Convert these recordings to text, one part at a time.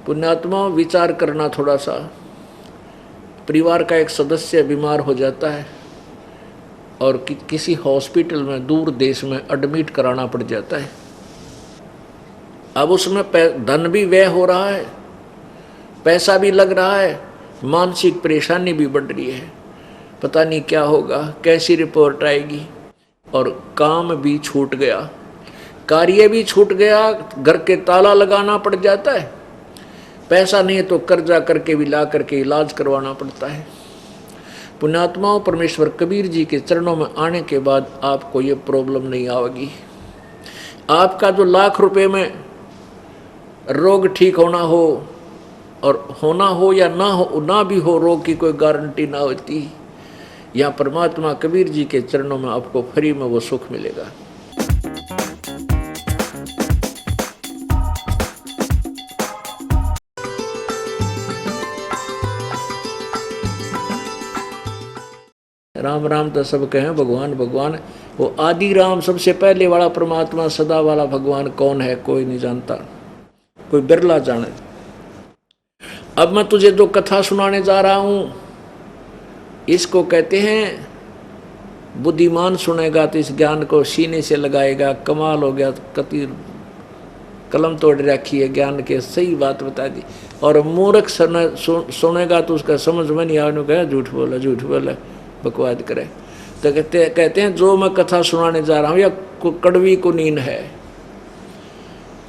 पुण्यात्मा विचार करना थोड़ा सा। परिवार का एक सदस्य बीमार हो जाता है और किसी हॉस्पिटल में दूर देश में एडमिट कराना पड़ जाता है। अब उसमें धन भी व्यय हो रहा है, पैसा भी लग रहा है, मानसिक परेशानी भी बढ़ रही है। पता नहीं क्या होगा, कैसी रिपोर्ट आएगी। और काम भी छूट गया, कार्य भी छूट गया, घर के ताला लगाना पड़ जाता है। पैसा नहीं तो कर्जा करके भी ला करके इलाज करवाना पड़ता है। पुण्यात्माओं, परमेश्वर कबीर जी के चरणों में आने के बाद आपको ये प्रॉब्लम नहीं आएगी। आपका जो लाख रुपए में रोग ठीक होना हो, और होना हो या ना हो, ना भी हो, रोग की कोई गारंटी ना होती। यहाँ परमात्मा कबीर जी के चरणों में आपको फ्री में वो सुख मिलेगा। राम राम तो सब कहें, भगवान भगवान। वो आदि राम, सबसे पहले वाला परमात्मा, सदा वाला भगवान कौन है कोई नहीं जानता, कोई बिरला जाने। अब मैं तुझे जो कथा सुनाने जा रहा हूं, इसको कहते हैं बुद्धिमान सुनेगा तो इस ज्ञान को सीने से लगाएगा। कमाल हो गया, कति कलम तोड़ रखी है ज्ञान के, सही बात बता दी। और मूर्ख सुनेगा तो उसका समझ में नहीं आने का, झूठ बोला झूठ बोला, बकवाद करे। तो कहते हैं जो मैं कथा सुनाने जा रहा हूँ या कड़वी कुनीन है।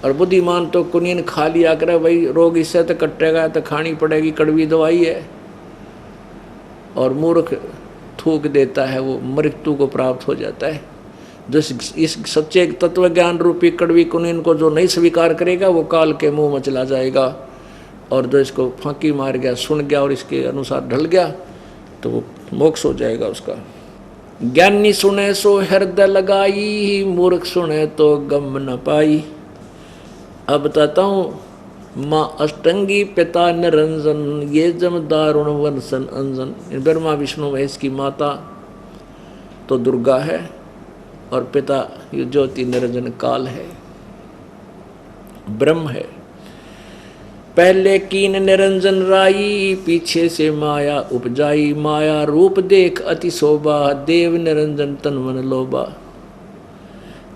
और बुद्धिमान तो कुनीन खा लिया करे, भाई रोग इससे तो कटेगा तो खानी पड़ेगी, कड़वी दवाई है। और मूर्ख थूक देता है, वो मृत्यु को प्राप्त हो जाता है। जो इस सच्चे तत्व ज्ञान रूपी कड़वी कुनीन को जो नहीं स्वीकार करेगा, वो काल के मुंह में चला जाएगा। और जो इसको फांकी मार गया, सुन गया और इसके अनुसार ढल गया, तो वो मोक्ष हो जाएगा उसका। ज्ञानी सुने सो हृदय लगाई, मूर्ख सुने तो गम न पाई। अब बताता हूँ, माँ अष्टंगी पिता निरंजन, ये जम दारुण वंशन अंजन। ब्रह्मा विष्णु महेश की माता तो दुर्गा है, और पिता ये ज्योति निरंजन काल है, ब्रह्म है। पहले कीन निरंजन राई, पीछे से माया उपजाई। माया रूप देख अति शोभा, देव निरंजन तन मन लोभा।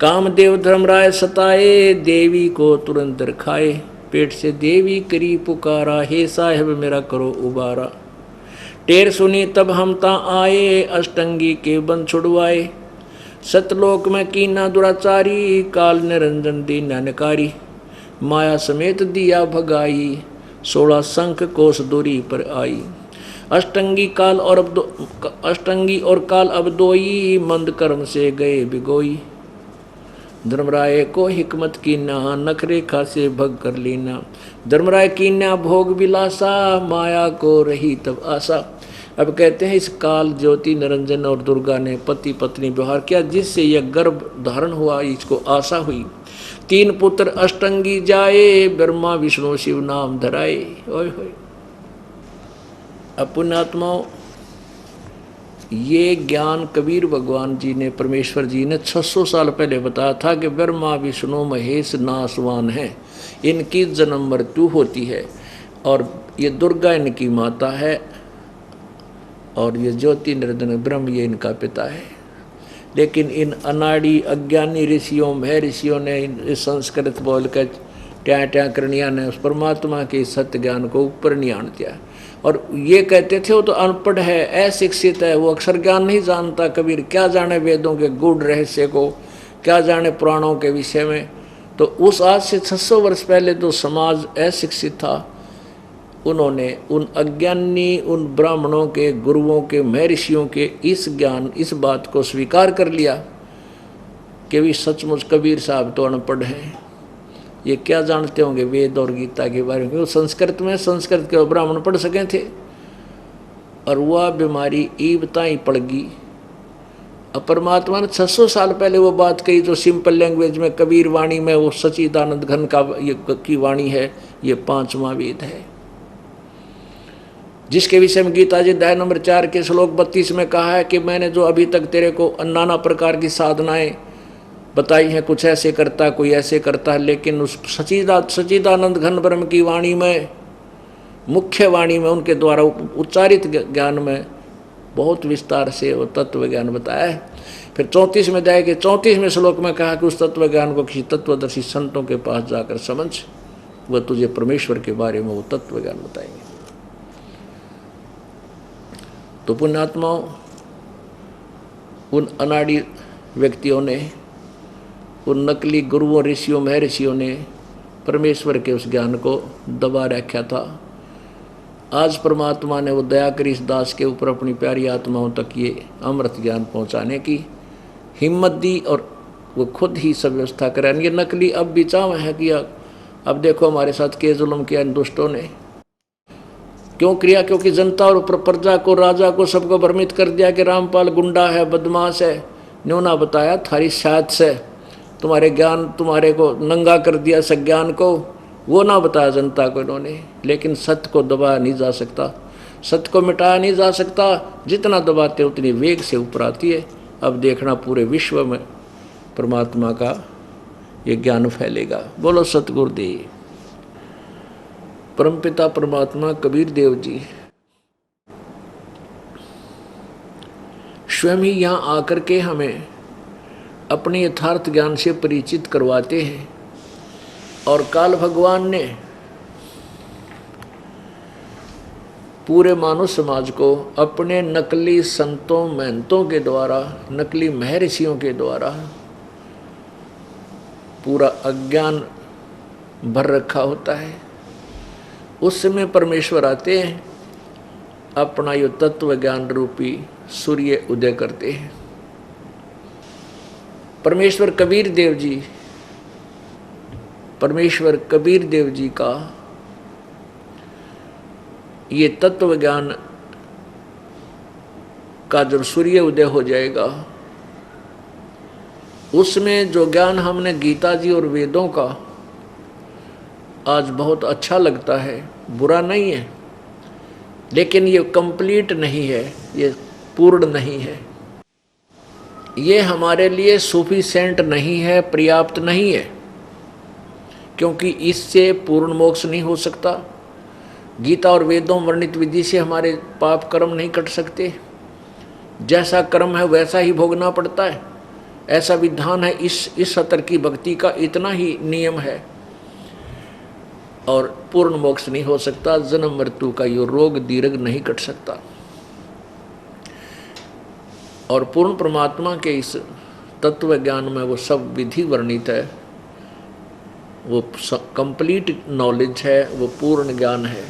कामदेव धर्मराय सताए, देवी को तुरंत खाए। पेट से देवी करी पुकारा, हे साहेब मेरा करो उबारा। टेर सुनी तब हम ता आए, अष्टंगी के बंध छुड़वाए। सतलोक में कीना दुराचारी, काल निरंजन दीना नकारी। माया समेत दिया भगाई, 16 शंख कोस दूरी पर आई। अष्टंगी और काल अब दोई, मंद कर्म से गए बिगोई। धर्मराय को हिकमत कीना, नखरे खासे भग कर लीना। धर्मराय कीन्या भोग विलासा, माया को रही तब आशा। अब कहते हैं इस काल ज्योति निरंजन और दुर्गा ने पति पत्नी व्यवहार किया, जिससे यह गर्भ धारण हुआ, इसको आशा हुई। 3 पुत्र अष्टंगी जाए, ब्रह्मा विष्णु शिव नाम धराए। ओए होए। पुण्यात्माओं, ये ज्ञान कबीर भगवान जी ने, परमेश्वर जी ने 600 साल पहले बताया था कि ब्रह्मा विष्णु महेश नासवान हैं, इनकी जन्म मृत्यु होती है। और ये दुर्गा इनकी माता है, और ये ज्योति निरंजन ब्रह्म ये इनका पिता है। लेकिन इन अनाड़ी अज्ञानी ऋषियों महर्षियों ने इस संस्कृत बोल कर ट्या ट्या करनिया ने उस परमात्मा के सत्य ज्ञान को ऊपर नहीं आन दिया। और ये कहते थे वो तो अनपढ़ है, अशिक्षित है, वो अक्षर ज्ञान नहीं जानता। कबीर क्या जाने वेदों के गूढ़ रहस्य को, क्या जाने पुराणों के विषय में। तो उस आज से 600 वर्ष पहले जो समाज अशिक्षित था, उन्होंने उन अज्ञानी, उन ब्राह्मणों के, गुरुओं के, महर्षियों के इस ज्ञान, इस बात को स्वीकार कर लिया कि भी सचमुच कबीर साहब तो अनपढ़ हैं, ये क्या जानते होंगे वेद और गीता के बारे में। वो संस्कृत के ब्राह्मण पढ़ सके थे, और वह बीमारी ईबताई पड़ गई। अब परमात्मा ने 600 साल पहले वो बात कही, जो सिंपल लैंग्वेज में कबीर वाणी में, वो सच्चिदानंद घन का ये की वाणी है, ये 5वां वेद है, जिसके विषय में गीता जी अध्याय नंबर 4 के श्लोक 32 में कहा है कि मैंने जो अभी तक तेरे को नाना प्रकार की साधनाएं बताई हैं, कुछ ऐसे करता कोई ऐसे करता है, लेकिन उस सच्चिदानंद घन ब्रह्म की वाणी में, मुख्य वाणी में, उनके द्वारा उच्चारित ज्ञान में बहुत विस्तार से वो तत्व ज्ञान बताया है। फिर 34 में जाए कि 34वें श्लोक में कहा कि उस तत्व ज्ञान को किसी तत्वदर्शी संतों के पास जाकर समझ, वह तुझे परमेश्वर के बारे में वो तत्व ज्ञान बताएंगे। तो पुण्यात्माओं, उन अनाड़ी व्यक्तियों ने, उन नकली गुरुओं, ऋषियों, महर्षियों ने परमेश्वर के उस ज्ञान को दबा रखा था। आज परमात्मा ने वो दया करी इस दास के ऊपर, अपनी प्यारी आत्माओं तक ये अमृत ज्ञान पहुंचाने की हिम्मत दी, और वो खुद ही सब व्यवस्था करें। ये नकली अब भी चाव है कि अब देखो हमारे साथ के जुल्म किया इन दुष्टों ने, क्यों किया? क्योंकि जनता और प्रजा को, राजा को, सबको भ्रमित कर दिया कि रामपाल गुंडा है, बदमाश है। न्यों ना बताया थारी शायद से तुम्हारे ज्ञान, तुम्हारे को नंगा कर दिया सज्ञान को, वो ना बताया जनता को इन्होंने। लेकिन सत्य को दबाया नहीं जा सकता, सत्य को मिटाया नहीं जा सकता। जितना दबाते उतनी वेग से ऊपर आती है। अब देखना पूरे विश्व में परमात्मा का ये ज्ञान फैलेगा। बोलो सतगुरुदेव। परमपिता परमात्मा कबीर देव जी स्वयं ही यहाँ आकर के हमें अपने यथार्थ ज्ञान से परिचित करवाते हैं। और काल भगवान ने पूरे मानव समाज को अपने नकली संतों, महंतों के द्वारा, नकली महर्षियों के द्वारा पूरा अज्ञान भर रखा होता है। उस समय परमेश्वर आते हैं, अपना यो तत्व ज्ञान रूपी सूर्य उदय करते हैं। परमेश्वर कबीर देव जी का ये तत्व ज्ञान का जब सूर्य उदय हो जाएगा, उसमें जो ज्ञान हमने गीता जी और वेदों का आज बहुत अच्छा लगता है, बुरा नहीं है, लेकिन ये कंप्लीट नहीं है, ये पूर्ण नहीं है, ये हमारे लिए सफिशिएंट नहीं है, पर्याप्त नहीं है, क्योंकि इससे पूर्ण मोक्ष नहीं हो सकता। गीता और वेदों वर्णित विधि से हमारे पाप कर्म नहीं कट सकते। जैसा कर्म है वैसा ही भोगना पड़ता है, ऐसा विधान है। इस स्तर की भक्ति का इतना ही नियम है, और पूर्ण मोक्ष नहीं हो सकता। जन्म मृत्यु का यो रोग दीर्घ नहीं कट सकता। और पूर्ण परमात्मा के इस तत्व ज्ञान में वो सब विधि वर्णित है, वो कंप्लीट नॉलेज है, वो पूर्ण ज्ञान है,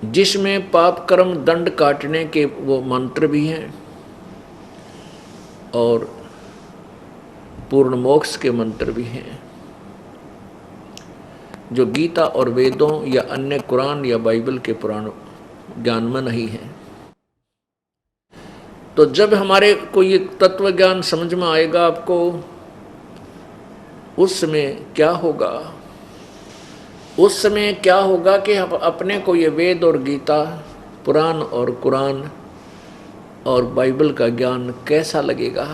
जिसमें पाप कर्म दंड काटने के वो मंत्र भी हैं और पूर्ण मोक्ष के मंत्र भी हैं, जो गीता और वेदों या अन्य कुरान या बाइबल के पुराण ज्ञान में नहीं है। तो जब हमारे को ये तत्व ज्ञान समझ में आएगा आपको, उस समय क्या होगा? उस समय क्या होगा कि अपने को ये वेद और गीता, पुराण और कुरान और बाइबल का ज्ञान कैसा लगेगा?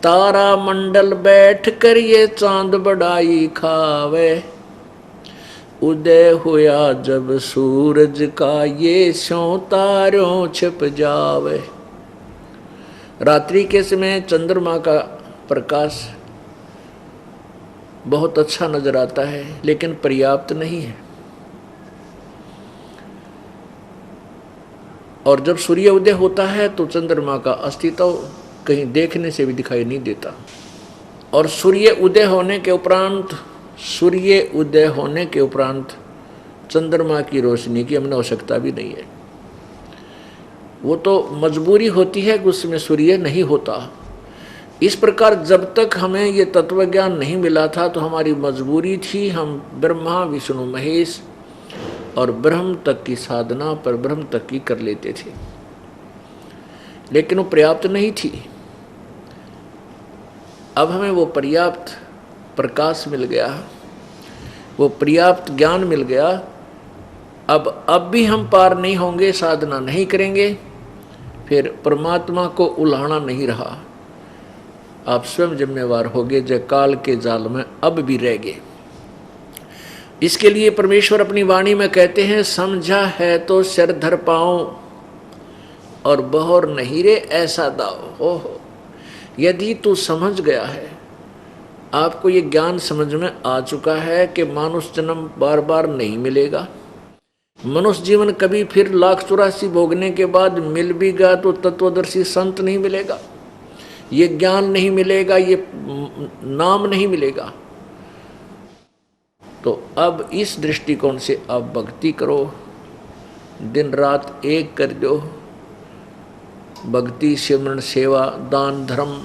तारा मंडल बैठ कर ये चांद बढ़ाई खावे, उदय हुआ जब सूरज का ये स्यों तारों छिप जावे। रात्रि के समय चंद्रमा का प्रकाश बहुत अच्छा नजर आता है, लेकिन पर्याप्त नहीं है। और जब सूर्य उदय होता है तो चंद्रमा का अस्तित्व कहीं देखने से भी दिखाई नहीं देता। और सूर्य उदय होने के उपरांत चंद्रमा की रोशनी की हमें आवश्यकता भी नहीं है। वो तो मजबूरी होती है कि उसमें सूर्य नहीं होता। इस प्रकार जब तक हमें ये तत्व ज्ञान नहीं मिला था तो हमारी मजबूरी थी, हम ब्रह्मा विष्णु महेश और ब्रह्म तक की साधना पर ब्रह्म तक की कर लेते थे, लेकिन वो पर्याप्त नहीं थी। अब हमें वो पर्याप्त प्रकाश मिल गया, वो पर्याप्त ज्ञान मिल गया। अब भी हम पार नहीं होंगे, साधना नहीं करेंगे, फिर परमात्मा को उल्हाना नहीं रहा। आप स्वयं जिम्मेवार होगे जो काल के जाल में अब भी रह गए। इसके लिए परमेश्वर अपनी वाणी में कहते हैं, समझा है तो सिर धर पाओ और बहोर नहीं रे ऐसा दाओ। ओहो, यदि तू समझ गया है, आपको ये ज्ञान समझ में आ चुका है कि मानुष जन्म बार बार नहीं मिलेगा, मनुष्य जीवन कभी फिर 1,84 भोगने के बाद मिल भी गया तो तत्वदर्शी संत नहीं मिलेगा, ये ज्ञान नहीं मिलेगा, ये नाम नहीं मिलेगा। तो अब इस दृष्टिकोण से आप भक्ति करो, दिन रात एक कर दो, भक्ति सिमरन सेवा दान धर्म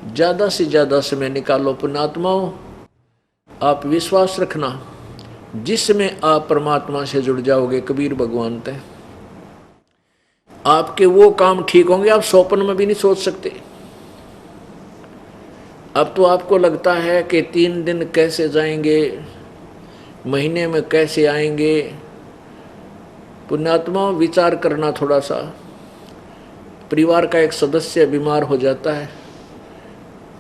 ज़्यादा से ज़्यादा समय निकालो। पुण्यात्माओं, आप विश्वास रखना, जिसमें आप परमात्मा से जुड़ जाओगे कबीर भगवान तय, आपके वो काम ठीक होंगे आप स्वप्न में भी नहीं सोच सकते। अब तो आपको लगता है कि 3 दिन कैसे जाएंगे, महीने में कैसे आएंगे। पुण्यात्मा, विचार करना थोड़ा सा। परिवार का एक सदस्य बीमार हो जाता है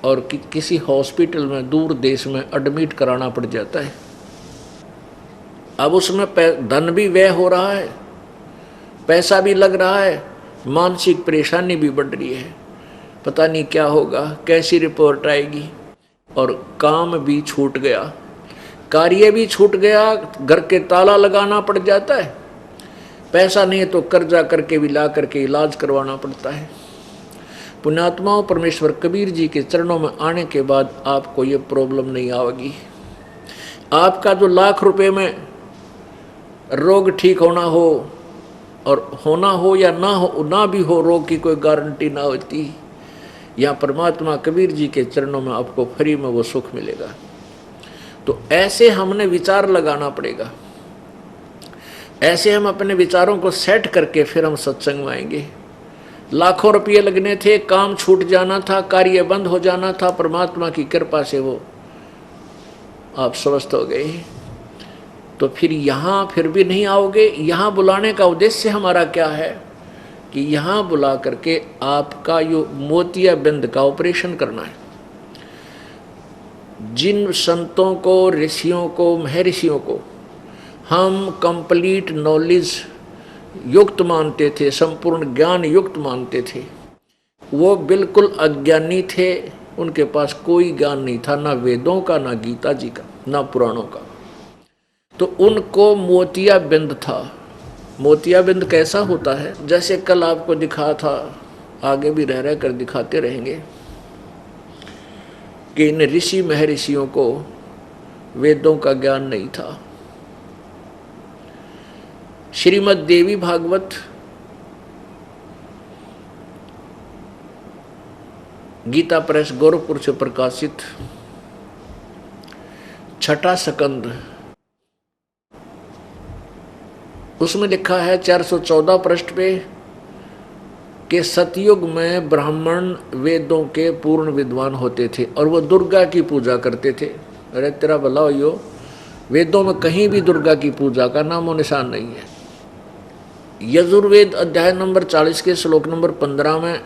और किसी हॉस्पिटल में दूर देश में एडमिट कराना पड़ जाता है। अब उसमें धन भी व्यय हो रहा है, पैसा भी लग रहा है, मानसिक परेशानी भी बढ़ रही है, पता नहीं क्या होगा, कैसी रिपोर्ट आएगी, और काम भी छूट गया, कार्य भी छूट गया, घर के ताला लगाना पड़ जाता है, पैसा नहीं तो कर्जा करके भी ला करके इलाज करवाना पड़ता है। पुण्यात्माओं, परमेश्वर कबीर जी के चरणों में आने के बाद आपको ये प्रॉब्लम नहीं आएगी। आपका जो लाख रुपए में रोग ठीक होना हो, और होना हो या ना हो, ना भी हो, रोग की कोई गारंटी ना होती। यहाँ परमात्मा कबीर जी के चरणों में आपको फ्री में वो सुख मिलेगा। तो ऐसे हमने विचार लगाना पड़ेगा, ऐसे हम अपने विचारों को सेट करके फिर हम सत्संग में आएंगे। लाखों रुपये लगने थे, काम छूट जाना था, कार्य बंद हो जाना था, परमात्मा की कृपा से वो आप स्वस्थ हो गए। तो फिर यहाँ फिर भी नहीं आओगे। यहाँ बुलाने का उद्देश्य हमारा क्या है कि यहाँ बुला करके आपका यो मोतियाबिंद का ऑपरेशन करना है। जिन संतों को, ऋषियों को, महर्षियों को हम कंप्लीट नॉलेज युक्त मानते थे, संपूर्ण ज्ञान युक्त मानते थे, वो बिल्कुल अज्ञानी थे। उनके पास कोई ज्ञान नहीं था, ना वेदों का, ना गीता जी का, ना पुराणों का। तो उनको मोतियाबिंद था। मोतियाबिंद कैसा होता है? जैसे कल आपको दिखा था, आगे भी रह रह कर दिखाते रहेंगे कि इन ऋषि महर्षियों को वेदों का ज्ञान नहीं था। श्रीमद् देवी भागवत गीता प्रेस गोरखपुर से प्रकाशित 6ठा स्कंद, उसमें लिखा है 414 पृष्ठ पे कि सतयुग में ब्राह्मण वेदों के पूर्ण विद्वान होते थे और वो दुर्गा की पूजा करते थे। अरे तेरा भला हो यो, वेदों में कहीं भी दुर्गा की पूजा का नामो निशान नहीं है। यजुर्वेद अध्याय नंबर 40 के श्लोक नंबर 15 में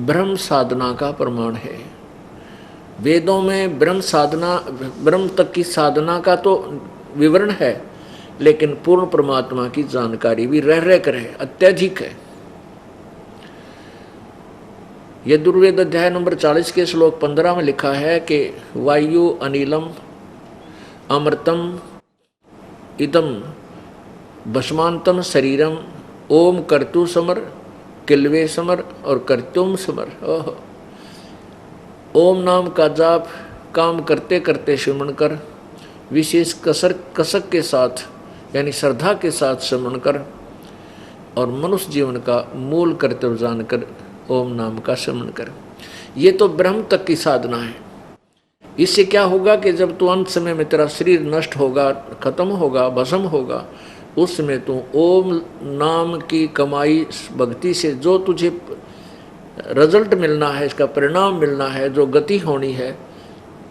ब्रह्म साधना का प्रमाण है। वेदों में ब्रह्म साधना, ब्रह्म तक की साधना का तो विवरण है, लेकिन पूर्ण परमात्मा की जानकारी भी रह रह कर है, अत्यधिक है। यजुर्वेद अध्याय नंबर 40 के श्लोक 15 में लिखा है कि वायु अनिलम अमृतम इदम भस्मांतम शरीरम ओम कर्तु समर किल्वे समर और कर्तुम समर। ओम नाम का जाप काम करते करते स्मरण कर, विशेष कसक के साथ यानी श्रद्धा के साथ स्मरण कर, और मनुष्य जीवन का मूल कर्तव्य जानकर ओम नाम का स्मरण कर। ये तो ब्रह्म तक की साधना है। इससे क्या होगा कि जब तू अंत समय में तेरा शरीर नष्ट होगा, खत्म होगा, भस्म होगा, उस समय तू ओम नाम की कमाई भक्ति से जो तुझे रिजल्ट मिलना है, इसका परिणाम मिलना है, जो गति होनी है,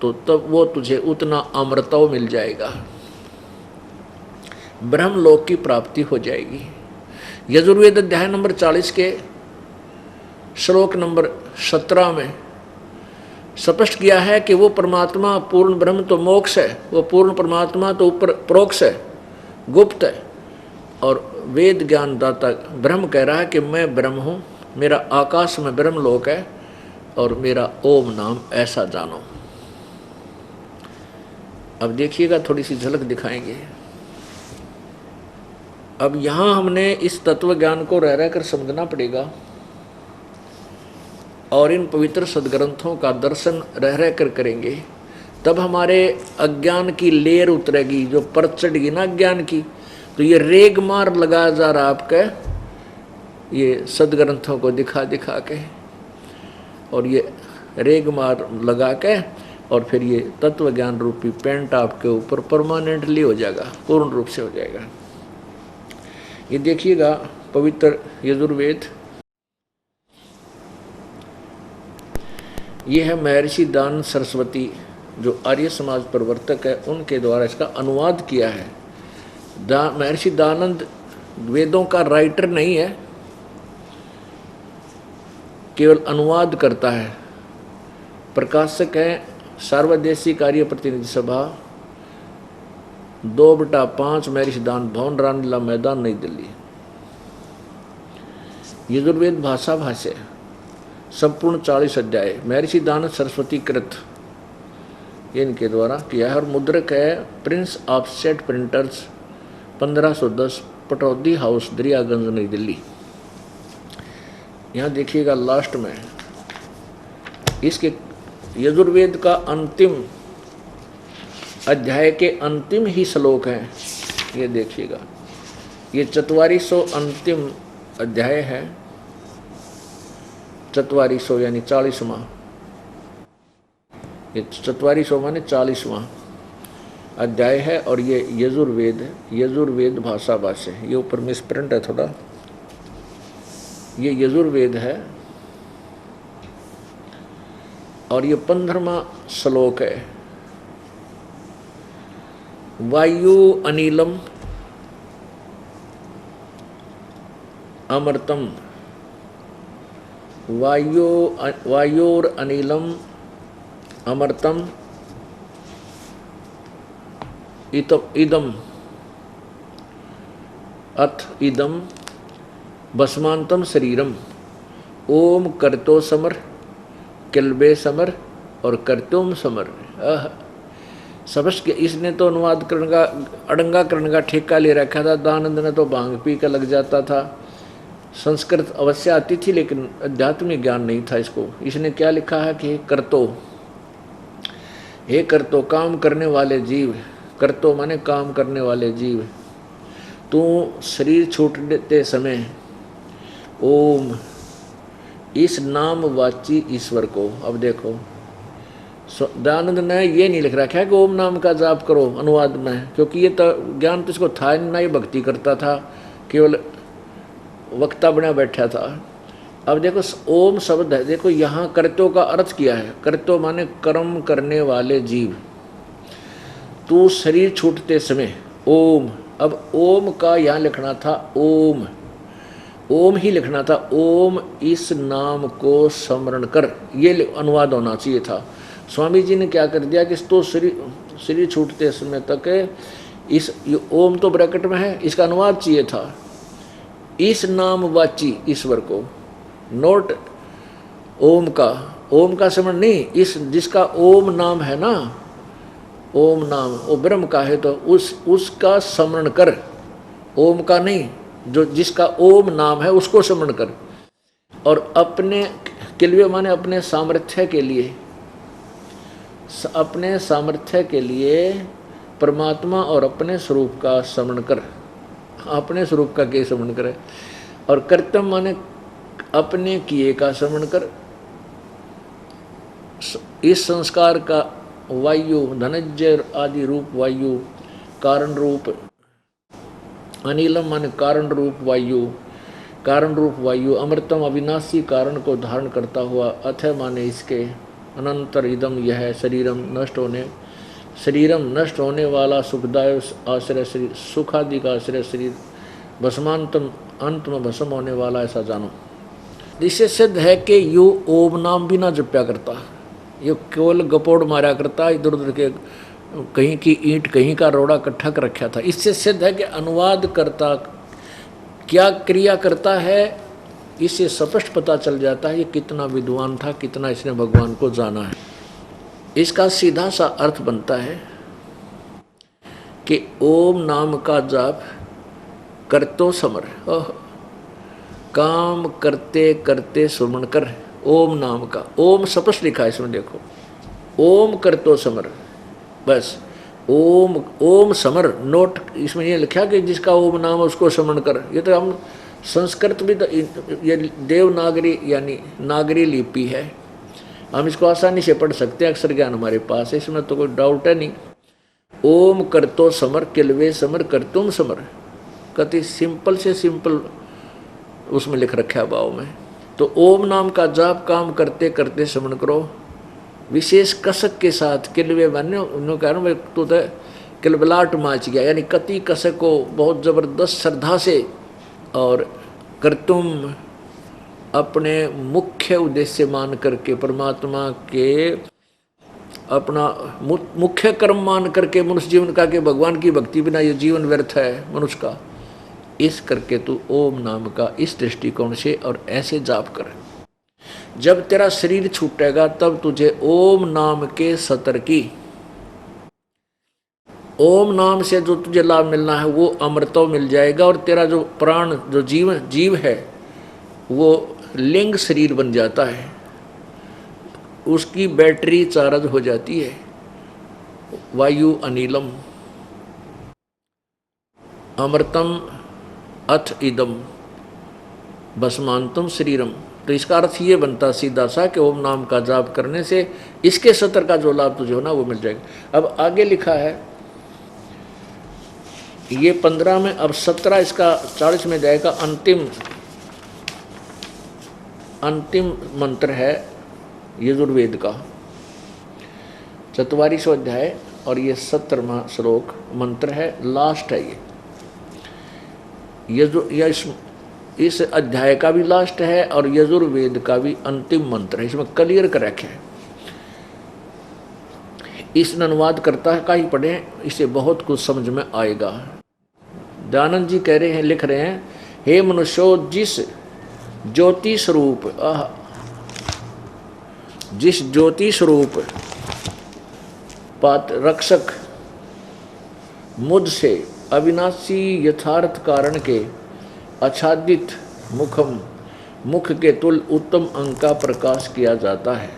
तो तब वो तुझे उतना अमृतव मिल जाएगा, ब्रह्मलोक की प्राप्ति हो जाएगी। यजुर्वेद अध्याय नंबर 40 के श्लोक नंबर 17 में स्पष्ट किया है कि वो परमात्मा पूर्ण ब्रह्म तो मोक्ष है, वो पूर्ण परमात्मा तो ऊपर प्रोक्ष है, गुप्त है। और वेद ज्ञान दाता ब्रह्म कह रहा है कि मैं ब्रह्म हूँ, मेरा आकाश में ब्रह्म लोक है और मेरा ओम नाम ऐसा जानो। अब देखिएगा, थोड़ी सी झलक दिखाएंगे। अब यहाँ हमने इस तत्व ज्ञान को रह रहकर समझना पड़ेगा और इन पवित्र सदग्रंथों का दर्शन रह रह कर करेंगे, तब हमारे अज्ञान की लेर उतरेगी, जो पर चढ़ेगी ना अज्ञान की। तो ये रेग मार लगा जा रहा आपके ये सदग्रंथों को दिखा दिखा के, और ये रेग मार लगा के, और फिर ये तत्व ज्ञान रूपी पेंट आपके ऊपर परमानेंटली हो जाएगा, पूर्ण रूप से हो जाएगा। ये देखिएगा पवित्र यजुर्वेद, ये है महर्षि दानंद सरस्वती जो आर्य समाज प्रवर्तक है, उनके द्वारा इसका अनुवाद किया है। महर्षि दानंद वेदों का राइटर नहीं है, केवल अनुवाद करता है। प्रकाशक है सार्वदेशिक आर्य प्रतिनिधि सभा, 2/5 महर्षि दानंद भवन, रामलीला मैदान, नई दिल्ली। यजुर्वेद भाषा भाष्य संपूर्ण 40 अध्याय, महर्षि दानंद सरस्वती कृत, ये इनके द्वारा किया है। और मुद्रक है Prince offset printers, 1510, Pataudi house, Daryaganj, नई दिल्ली। यहाँ देखिएगा लास्ट में इसके यजुर्वेद का अंतिम अध्याय के अंतिम ही श्लोक हैं, ये देखिएगा। ये 4400 अंतिम अध्याय है, 4400 यानी 40वां, ये 4400 माने 40वां अध्याय है। और ये यजुर्वेद भाषा भाष्य, ये ऊपर मिसप्रिंट है थोड़ा, ये यजुर्वेद है। और ये 15वां श्लोक है, वायु अनिलम अमृतम, वायोर अनिलम अमृतम इदम अथ इदम भस्मांतम शरीरम, ओम करतो समर, किल्बे समर और करतुम समर। समझ के इसने तो अनुवाद करने का, अड़ंगा करने का ठेका ले रखा था। दानंद ने तो भांग पी कर लग जाता था। संस्कृत अवश्य आती थी लेकिन आध्यात्मिक ज्ञान नहीं था इसको। इसने क्या लिखा है कि करतो, हे करतो, काम करने वाले जीव, करतो माने काम करने वाले जीव, तू शरीर छूटते समय ओम इस नाम वाची ईश्वर को। अब देखो दयानंद ने ये नहीं लिख रखा है कि ओम नाम का जाप करो अनुवाद में, क्योंकि ये तो ज्ञान तो इसको था ना, ये भक्ति करता था, केवल वक्ता बना बैठा था। अब देखो ओम शब्द है, देखो यहाँ कर्तो का अर्थ किया है। कर्तो माने कर्म करने वाले जीव, तू शरीर छूटते समय ओम। अब ओम का यहाँ लिखना था ओम, ओम ही लिखना था, ओम इस नाम को स्मरण कर, ये अनुवाद होना चाहिए था। स्वामी जी ने क्या कर दिया कि तो शरीर छूटते समय तक इस ओम तो ब्रैकेट में है, इसका अनुवाद चाहिए था इस नाम वाची ईश्वर को, नोट ओम का स्मरण नहीं, इस जिसका ओम नाम है ना, ओम नाम वो ब्रह्म का है, तो उसका स्मरण कर, ओम का नहीं, जो जिसका ओम नाम है उसको स्मरण कर। और अपने किल्वे माने अपने सामर्थ्य के लिए परमात्मा और अपने स्वरूप का स्मरण कर। अपने स्वरूप का के स्मरण करे। और कर्तव्य माने अपने किए का स्मरण कर। इस संस्कार का वायु धनंजय आदि रूप वायु, कारण रूप अनिलम माने कारण रूप वायु, अमृतम अविनाशी कारण को धारण करता हुआ, अथ माने इसके, अनंतर इदम यह शरीरम नष्ट होने वाला सुखदाय आश्रय शरीर, सुख आदि का आश्रय शरीर, भस्मांतम अंत में भस्म होने वाला, ऐसा जानो। इससे सिद्ध है कि यू ओम नाम भी ना जप्या करता, ये केवल गपोड़ मारा करता, इधर उधर के कहीं की ईंट कहीं का रोड़ा इकट्ठा कर रखा था। इससे सिद्ध है कि अनुवाद करता क्या क्रिया करता है, इससे स्पष्ट पता चल जाता है ये कितना विद्वान था, कितना इसने भगवान को जाना है। इसका सीधा सा अर्थ बनता है कि ओम नाम का जाप करतो समर, काम करते करते सुमन कर। ओम नाम का, ओम स्पष्ट लिखा है इसमें, देखो ओम करतो समर, बस ओम ओम समर, नोट इसमें ये लिखा कि जिसका ओम नाम उसको समन कर। ये तो हम संस्कृत भी तो ये देवनागरी यानी नागरी लिपि है, हम इसको आसानी से पढ़ सकते हैं, अक्षर ज्ञान हमारे पास है, इसमें तो कोई डाउट है नहीं। ओम करतो समर किलवे समर कर तुम समर, कति सिंपल से सिंपल उसमें लिख रखा है भाव में। तो ओम नाम का जाप काम करते करते समन करो, विशेष कसक के साथ। किलवे बने उन्होंने कहा तो किलबलाट माच गया, यानी कति कसक को बहुत ज़बरदस्त श्रद्धा से, और कर तुम अपने मुख्य उद्देश्य मान करके, परमात्मा के अपना मुख्य कर्म मान करके मनुष्य जीवन का, कि भगवान की भक्ति बिना ये जीवन व्यर्थ है मनुष्य का, इस करके तू ओम नाम का इस दृष्टिकोण से और ऐसे जाप कर। जब तेरा शरीर छूटेगा तब तुझे ओम नाम के सतर की, ओम नाम से जो तुझे लाभ मिलना है वो अमृतो मिल जाएगा, और तेरा जो प्राण जो जीव है वो लिंग शरीर बन जाता है, उसकी बैटरी चार्ज हो जाती है। वायु अनिलम अमृतम अथ इदम भस्मांतम शरीरम। तो इसका अर्थ ये बनता सीधा सा कि ओम नाम का जाप करने से इसके सतर का जो लाभ तुझे होना वो मिल जाएगा। अब आगे लिखा है ये 15 में, अब 17 इसका 40 में जाएगा। अंतिम मंत्र है यजुर्वेद का 44वां अध्याय, और ये 17वां श्लोक मंत्र है, लास्ट है ये इस अध्याय का भी लास्ट है और यजुर्वेद का भी अंतिम मंत्र है। इसमें क्लियर कर रखे हैं, इस अनुवाद करता है का ही पढ़ें, इसे बहुत कुछ समझ में आएगा। दयानंद जी कह रहे हैं, लिख रहे हैं, हे मनुष्यो, जिस ज्योति स्वरूप रक्षक मुझसे अविनाशी यथार्थ कारण के आच्छादित मुख के तुल उत्तम अंग का प्रकाश किया जाता है।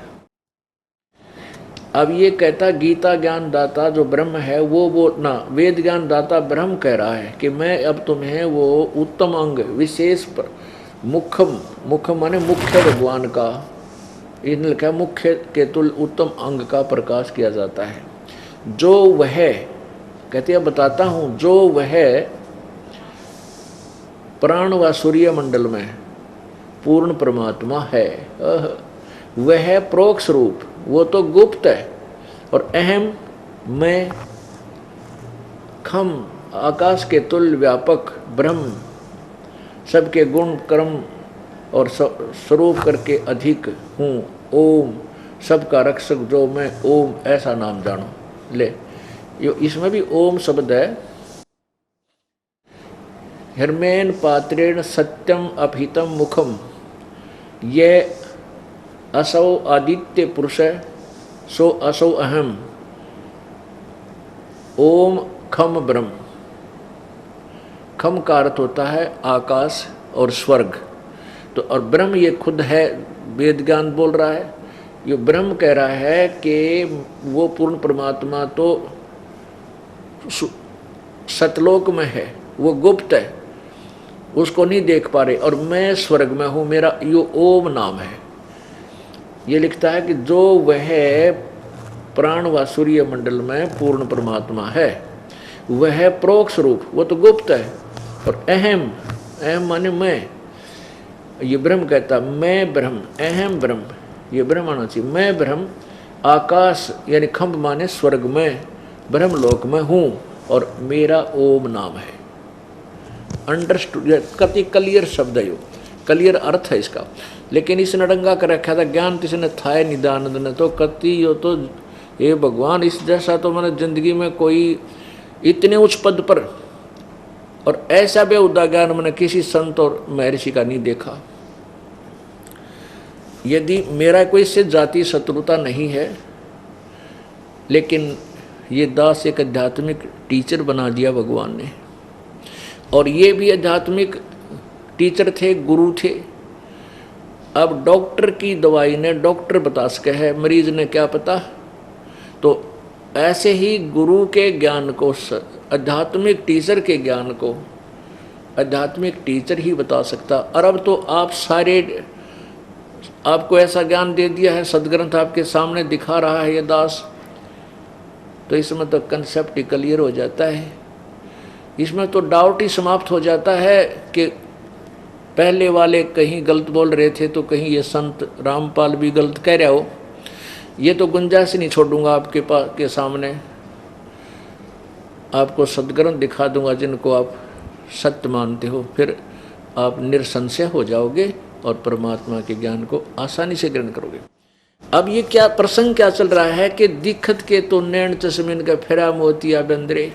अब ये कहता गीता ज्ञान दाता जो ब्रह्म है वो ना, वेद ज्ञान दाता ब्रह्म कह रहा है कि मैं अब तुम्हें वो उत्तम अंग विशेष पर मुखम माने मुख्य भगवान का, इन्हें लिखा है मुख्य के तुल उत्तम अंग का प्रकाश किया जाता है। जो वह कहते हैं बताता हूँ, जो वह प्राण व सूर्य मंडल में पूर्ण परमात्मा है, वह प्रोक्ष रूप, वो तो गुप्त है, और अहम मैं खम आकाश के तुल्य व्यापक ब्रह्म सबके गुण कर्म और स्वरूप करके अधिक हूँ। ओम सबका रक्षक जो मैं ओम ऐसा नाम जानो। ले इसमें भी ओम शब्द है। हिरमेन पात्रेण सत्यम अभितम मुखम, ये असौ आदित्य पुरुष सो असौ अहम ओम खम ब्रह्म। खम का अर्थ होता है आकाश और स्वर्ग, तो और ब्रह्म ये खुद है, वेद ज्ञान बोल रहा है, ये ब्रह्म कह रहा है कि वो पूर्ण परमात्मा तो सतलोक में है, वो गुप्त है, उसको नहीं देख पा रहे, और मैं स्वर्ग में हूँ, मेरा यो ओम नाम है। ये लिखता है कि जो वह प्राण व सूर्य मंडल में पूर्ण परमात्मा है, वह प्रोक्ष रूप, वो तो गुप्त है, और अहम माने मैं, ये ब्रह्म कहता मैं ब्रह्म, अहम ब्रह्म, ये ब्रह्म आना चाहिए, मैं ब्रह्म आकाश यानी खंभ माने स्वर्ग में ब्रह्मलोक में हूँ, और मेरा ओम नाम है। अंडरस्टूड, कति क्लियर शब्द है यो। क्लियर अर्थ है इसका। लेकिन इस नडंगा कर रखा था ज्ञान तिसने थाए निदानंद ने तो कति हो तो ये भगवान इस जैसा तो मैंने जिंदगी में कोई इतने उच्च पद पर और ऐसा बेहुदा ज्ञान मैंने किसी संत और महर्षि का नहीं देखा। यदि मेरा कोई से जाति शत्रुता नहीं है, लेकिन ये दास एक आध्यात्मिक टीचर बना दिया भगवान ने, और ये भी आध्यात्मिक टीचर थे, गुरु थे। अब डॉक्टर की दवाई ने डॉक्टर बता सके है, मरीज ने क्या पता। तो ऐसे ही गुरु के ज्ञान को, आध्यात्मिक टीचर के ज्ञान को आध्यात्मिक टीचर ही बता सकता। और अब तो आप सारे, आपको ऐसा ज्ञान दे दिया है, सदग्रंथ आपके सामने दिखा रहा है ये दास, तो इसमें तो कंसेप्ट ही क्लियर हो जाता है। इसमें तो डाउट ही समाप्त हो जाता है कि पहले वाले कहीं गलत बोल रहे थे तो कहीं ये संत रामपाल भी गलत कह रहा हो। ये तो गुंजाइश नहीं छोड़ूंगा आपके पास के सामने, आपको सदग्रंथ दिखा दूंगा जिनको आप सत्य मानते हो, फिर आप निरसंशय हो जाओगे और परमात्मा के ज्ञान को आसानी से ग्रहण करोगे। अब ये क्या प्रसंग क्या चल रहा है कि दिखत के तो नैन चश्मिन का फेरा मोतिया बंदरे।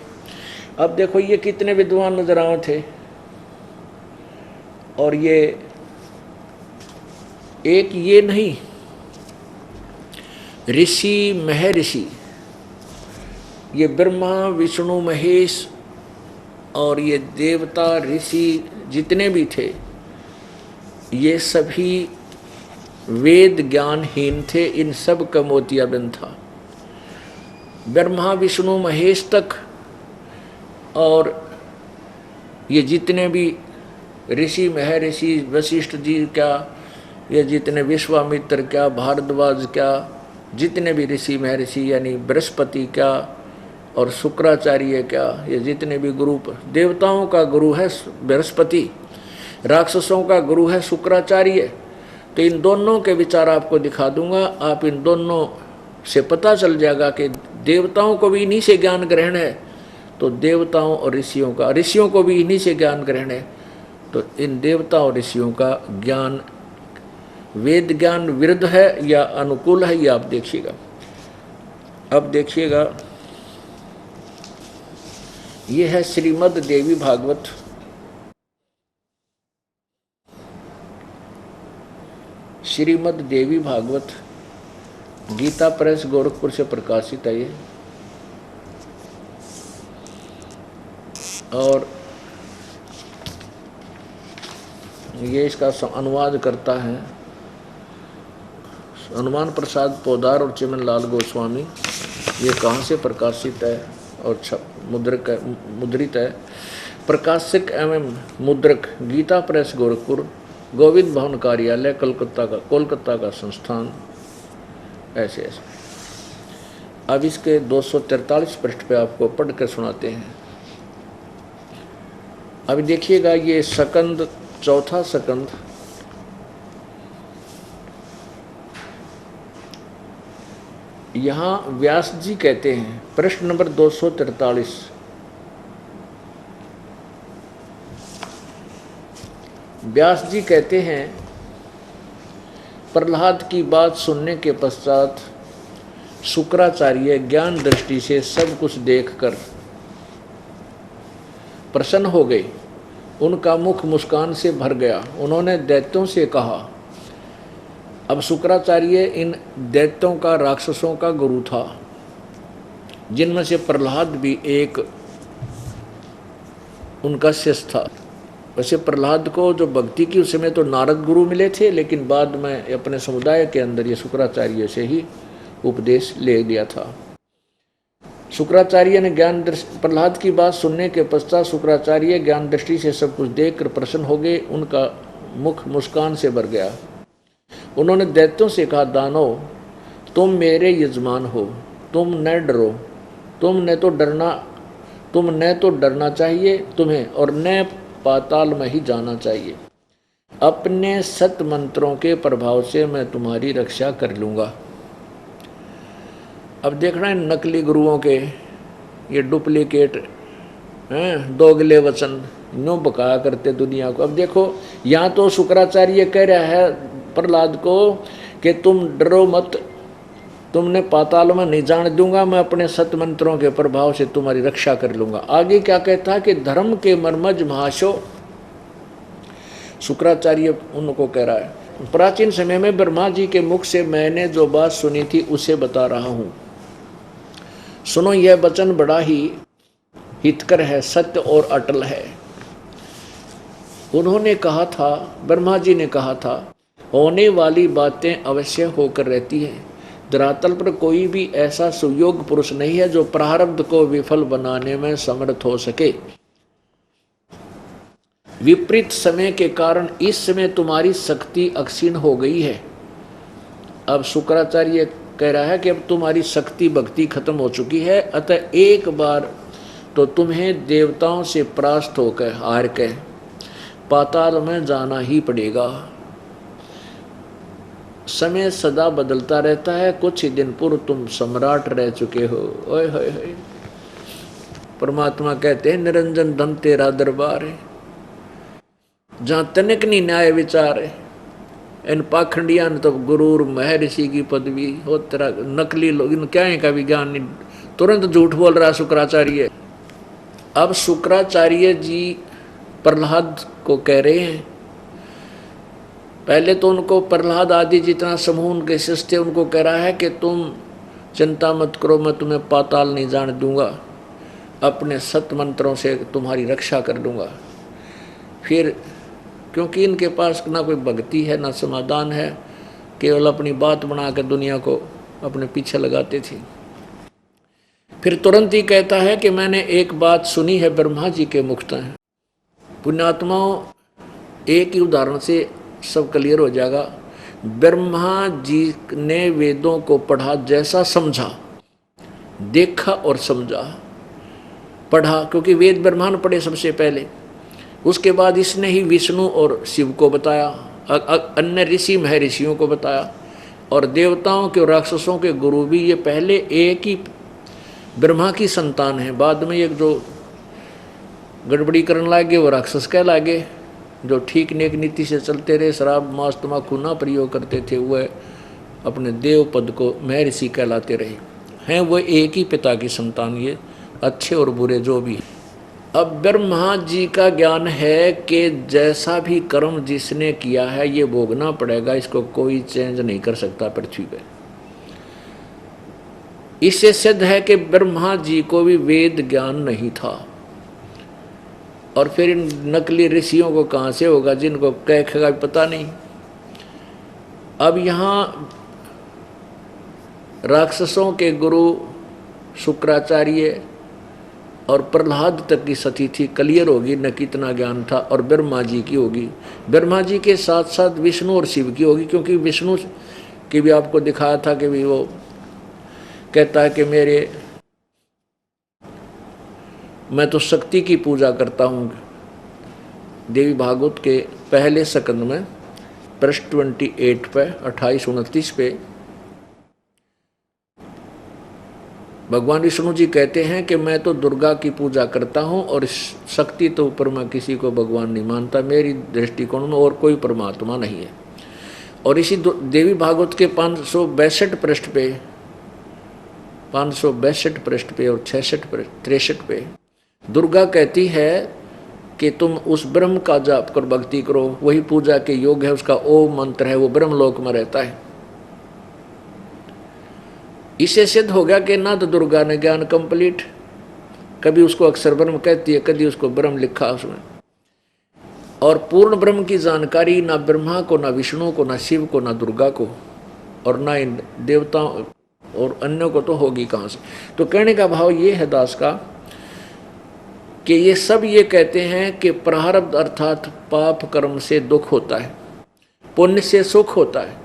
अब देखो ये कितने विद्वान नजर आए थे, और ये एक ये नहीं, ऋषि महर्षि, ये ब्रह्मा विष्णु महेश और ये देवता ऋषि जितने भी थे, ये सभी वेद ज्ञानहीन थे। इन सब का मोतियाबिंद था। ब्रह्मा विष्णु महेश तक और ये जितने भी ऋषि महर्षि, वशिष्ठ जी क्या, ये जितने विश्वामित्र क्या, भारद्वाज क्या, जितने भी ऋषि महर्षि यानी बृहस्पति क्या और शुक्राचार्य क्या, ये जितने भी गुरु, देवताओं का गुरु है बृहस्पति, राक्षसों का गुरु है शुक्राचार्य। तो इन दोनों के विचार आपको दिखा दूंगा। आप इन दोनों से पता चल जाएगा कि देवताओं को भी इन्हीं से ज्ञान ग्रहण है, तो देवताओं और ऋषियों का, ऋषियों को भी इन्हीं से ज्ञान ग्रहण है। तो इन देवता और ऋषियों का ज्ञान वेद ज्ञान विरुद्ध है या अनुकूल है, ये आप देखिएगा। अब देखिएगा, ये है श्रीमद् देवी भागवत, श्रीमद् देवी भागवत गीता प्रेस गोरखपुर से प्रकाशित है ये। और ये इसका अनुवाद करता है हनुमान प्रसाद पोदार और चिमन लाल गोस्वामी। ये कहाँ से प्रकाशित है और मुद्रित है? प्रकाशक एवं मुद्रक गीता प्रेस गोरखपुर, गोविंद भवन कार्यालय कोलकाता का संस्थान। ऐसे ऐसे अब इसके 243 पृष्ठ पे आपको पढ़ कर सुनाते हैं। अभी देखिएगा, ये सकंद, चौथा सकंद, यहाँ व्यास जी कहते हैं, प्रश्न नंबर 243, व्यास जी कहते हैं, प्रहलाद की बात सुनने के पश्चात शुक्राचार्य ज्ञान दृष्टि से सब कुछ देखकर प्रसन्न हो गए। उनका मुख मुस्कान से भर गया। उन्होंने दैत्यों से कहा, अब शुक्राचार्य इन दैत्यों का, राक्षसों का गुरु था, जिनमें से प्रहलाद भी एक उनका शिष्य था। वैसे प्रहलाद को जो भक्ति की उस समय तो नारद गुरु मिले थे, लेकिन बाद में अपने समुदाय के अंदर ये शुक्राचार्य से ही उपदेश ले लिया था। शुक्राचार्य ने प्रहलाद की बात सुनने के पश्चात शुक्राचार्य ज्ञान दृष्टि से सब कुछ देखकर प्रसन्न हो गए। उनका मुख मुस्कान से भर गया। उन्होंने दैत्यों से कहा, दानव, तुम मेरे यजमान हो, तुम न डरो, तुम न तो डरना चाहिए तुम्हें, और न पाताल में ही जाना चाहिए। अपने सत मंत्रों के प्रभाव से मैं तुम्हारी रक्षा कर लूँगा। अब देखना है नकली गुरुओं के ये डुप्लीकेट हैं, दोगले वचन, नो बकाया करते दुनिया को। अब देखो यहाँ तो शुक्राचार्य कह रहा है प्रहलाद को कि तुम डरो मत, तुमने पाताल में नहीं जान दूंगा, मैं अपने सत मंत्रों के प्रभाव से तुम्हारी रक्षा कर लूंगा। आगे क्या कहता है कि धर्म के मर्मज महाशो, शुक्राचार्य उनको कह रहा है, प्राचीन समय में ब्रह्मा जी के मुख से मैंने जो बात सुनी थी उसे बता रहा हूं। सुनो, यह वचन बड़ा ही हितकर है, सत्य और अटल है। उन्होंने कहा था, ब्रह्मा जी ने कहा था, होने वाली बातें अवश्य होकर रहती है। धरातल पर कोई भी ऐसा सुयोग पुरुष नहीं है जो प्रारब्ध को विफल बनाने में समर्थ हो सके। विपरीत समय के कारण इस समय तुम्हारी शक्ति अक्षीण हो गई है। अब शुक्राचार्य कह रहा है कि अब तुम्हारी शक्ति भक्ति खत्म हो चुकी है, अतः एक बार तो तुम्हें देवताओं से परास्त होकर हार के पाताल में जाना ही पड़ेगा। समय सदा बदलता रहता है, कुछ ही दिन पूर्व तुम सम्राट रह चुके हो। ओए होए होए, परमात्मा कहते हैं निरंजन धन तेरा दरबार है, जहां तनिक नहीं न्याय विचार है। इन पाखंडिया ने तो गुरूर महर्षि की पदवी हो, तेरा नकली लोग, इन क्या है का विज्ञान नहीं, तुरंत झूठ बोल रहा शुक्राचार्य। अब शुक्राचार्य जी प्रहलाद को कह रहे हैं, पहले तो उनको प्रहलाद आदि जितना समूह उनके शिष्य थे उनको कह रहा है कि तुम चिंता मत करो, मैं तुम्हें पाताल नहीं जान दूंगा, अपने सत मंत्रों से तुम्हारी रक्षा कर दूंगा। फिर क्योंकि इनके पास ना कोई भक्ति है ना समाधान है, केवल अपनी बात बना कर दुनिया को अपने पीछे लगाते थे। फिर तुरंत ही कहता है कि मैंने एक बात सुनी है ब्रह्मा जी के मुख से। पुण्यात्माओं, एक ही उदाहरण से सब क्लियर हो जाएगा। ब्रह्मा जी ने वेदों को पढ़ा, जैसा समझा, देखा और समझा। पढ़ा क्योंकि वेद ब्रह्मा ने पढ़े सबसे पहले, उसके बाद इसने ही विष्णु और शिव को बताया, अन्य ऋषि महर्षियों को बताया, और देवताओं के और राक्षसों के गुरु भी ये पहले एक ही ब्रह्मा की संतान है। बाद में एक जो गड़बड़ी करने लगे वो राक्षस कह लागे, जो ठीक नेक नीति से चलते रहे, शराब मांस तम्बाकू ना प्रयोग करते थे, वह अपने देव पद को महर्षि कहलाते रहे हैं। वो एक ही पिता की संतान, ये अच्छे और बुरे जो भी। अब ब्रह्मा जी का ज्ञान है कि जैसा भी कर्म जिसने किया है ये भोगना पड़ेगा, इसको कोई चेंज नहीं कर सकता पृथ्वी पे। इससे सिद्ध है कि ब्रह्मा जी को भी वेद ज्ञान नहीं था, और फिर इन नकली ऋषियों को कहाँ से होगा जिनको कह का पता नहीं। अब यहाँ राक्षसों के गुरु शुक्राचार्य और प्रहलाद तक की सती थी, क्लियर होगी न कितना ज्ञान था, और ब्रह्मा जी की होगी। ब्रह्मा जी के साथ साथ विष्णु और शिव की होगी, क्योंकि विष्णु की भी आपको दिखाया था कि भी वो कहता है कि मैं तो शक्ति की पूजा करता हूँ। देवी भागवत के पहले स्कंद में पृष्ठ 28 पे 28-29 पे भगवान विष्णु जी कहते हैं कि मैं तो दुर्गा की पूजा करता हूँ और शक्ति तो ऊपर मैं किसी को भगवान नहीं मानता, मेरी दृष्टिकोण में और कोई परमात्मा नहीं है। और इसी देवी भागवत के 562 पृष्ठ पे 562 पृष्ठ पे और 63 पे दुर्गा कहती है कि तुम उस ब्रह्म का जाप कर भक्ति करो, वही पूजा के योग है, उसका ओम मंत्र है, वो ब्रह्मलोक में रहता है। इससे सिद्ध हो गया कि ना तो दुर्गा ने ज्ञान कंप्लीट, कभी उसको अक्षर ब्रह्म कहती है, कभी उसको ब्रह्म लिखा उसमें, और पूर्ण ब्रह्म की जानकारी ना ब्रह्मा को, ना विष्णु को, ना शिव को, ना दुर्गा को, और ना इन देवताओं और अन्यों को तो होगी कहाँ से। तो कहने का भाव ये है दास का कि ये सब ये कहते हैं कि प्रारब्ध अर्थात पाप कर्म से दुख होता है, पुण्य से सुख होता है।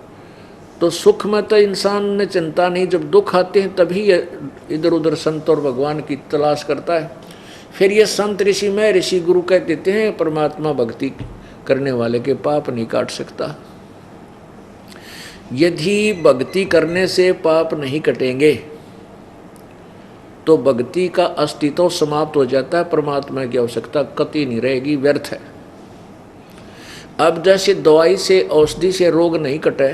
तो सुख में तो इंसान ने चिंता नहीं, जब दुख आते हैं तभी इधर उधर संत और भगवान की तलाश करता है। फिर ये संत ऋषि में ऋषि गुरु कह देते हैं परमात्मा भक्ति करने वाले के पाप नहीं काट सकता। यदि भक्ति करने से पाप नहीं कटेंगे तो भक्ति का अस्तित्व समाप्त हो जाता है, परमात्मा की आवश्यकता कतई नहीं रहेगी, व्यर्थ है। अब जैसे दवाई से, औषधि से रोग नहीं कटे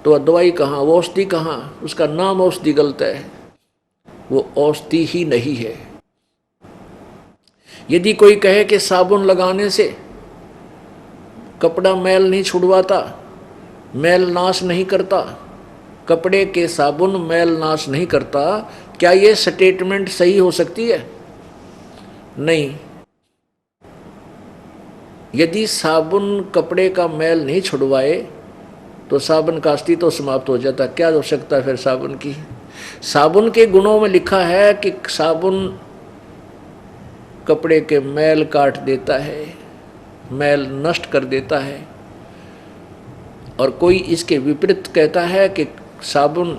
तो दवाई कहाँ, वो औषधि कहाँ, उसका नाम औषधि गलत है, वो औषधि ही नहीं है। यदि कोई कहे कि साबुन लगाने से कपड़ा मैल नहीं छुड़वाता, मैल नाश नहीं करता, कपड़े के साबुन मैल नाश नहीं करता, क्या ये स्टेटमेंट सही हो सकती है? नहीं। यदि साबुन कपड़े का मैल नहीं छुड़वाए तो साबुन का अस्तित्व तो समाप्त हो जाता। क्या आवश्यकता है फिर साबुन की? साबुन के गुणों में लिखा है कि साबुन कपड़े के मैल काट देता है, मैल नष्ट कर देता है। और कोई इसके विपरीत कहता है कि साबुन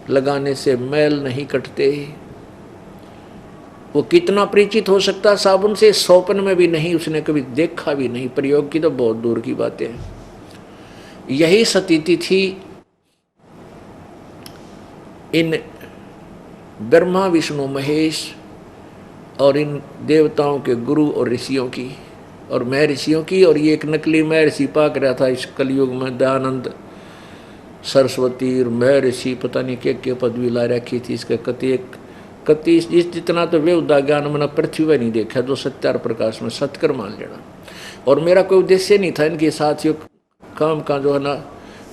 लगाने से मैल नहीं कटते। वो कितना परिचित हो सकता है साबुन से? स्वप्न में भी नहीं, उसने कभी देखा भी नहीं, प्रयोग की तो बहुत दूर की बातें हैं। यही स्थिति थी इन ब्रह्मा विष्णु महेश और इन देवताओं के गुरु और ऋषियों की और महर्षियों की। और ये एक नकली महर्षि पाक रहा था इस कलयुग में, दयानंद सरस्वती और महर्षि पता नहीं क्या पदवी ला रखी थी। इसका कति इस जितना तो वे उदा ज्ञान मैंने पृथ्वी में नहीं देखा जो सत्यार प्रकाश में सत्कर मान लेना। और मेरा कोई उद्देश्य नहीं था इनके साथियों काम का जो है ना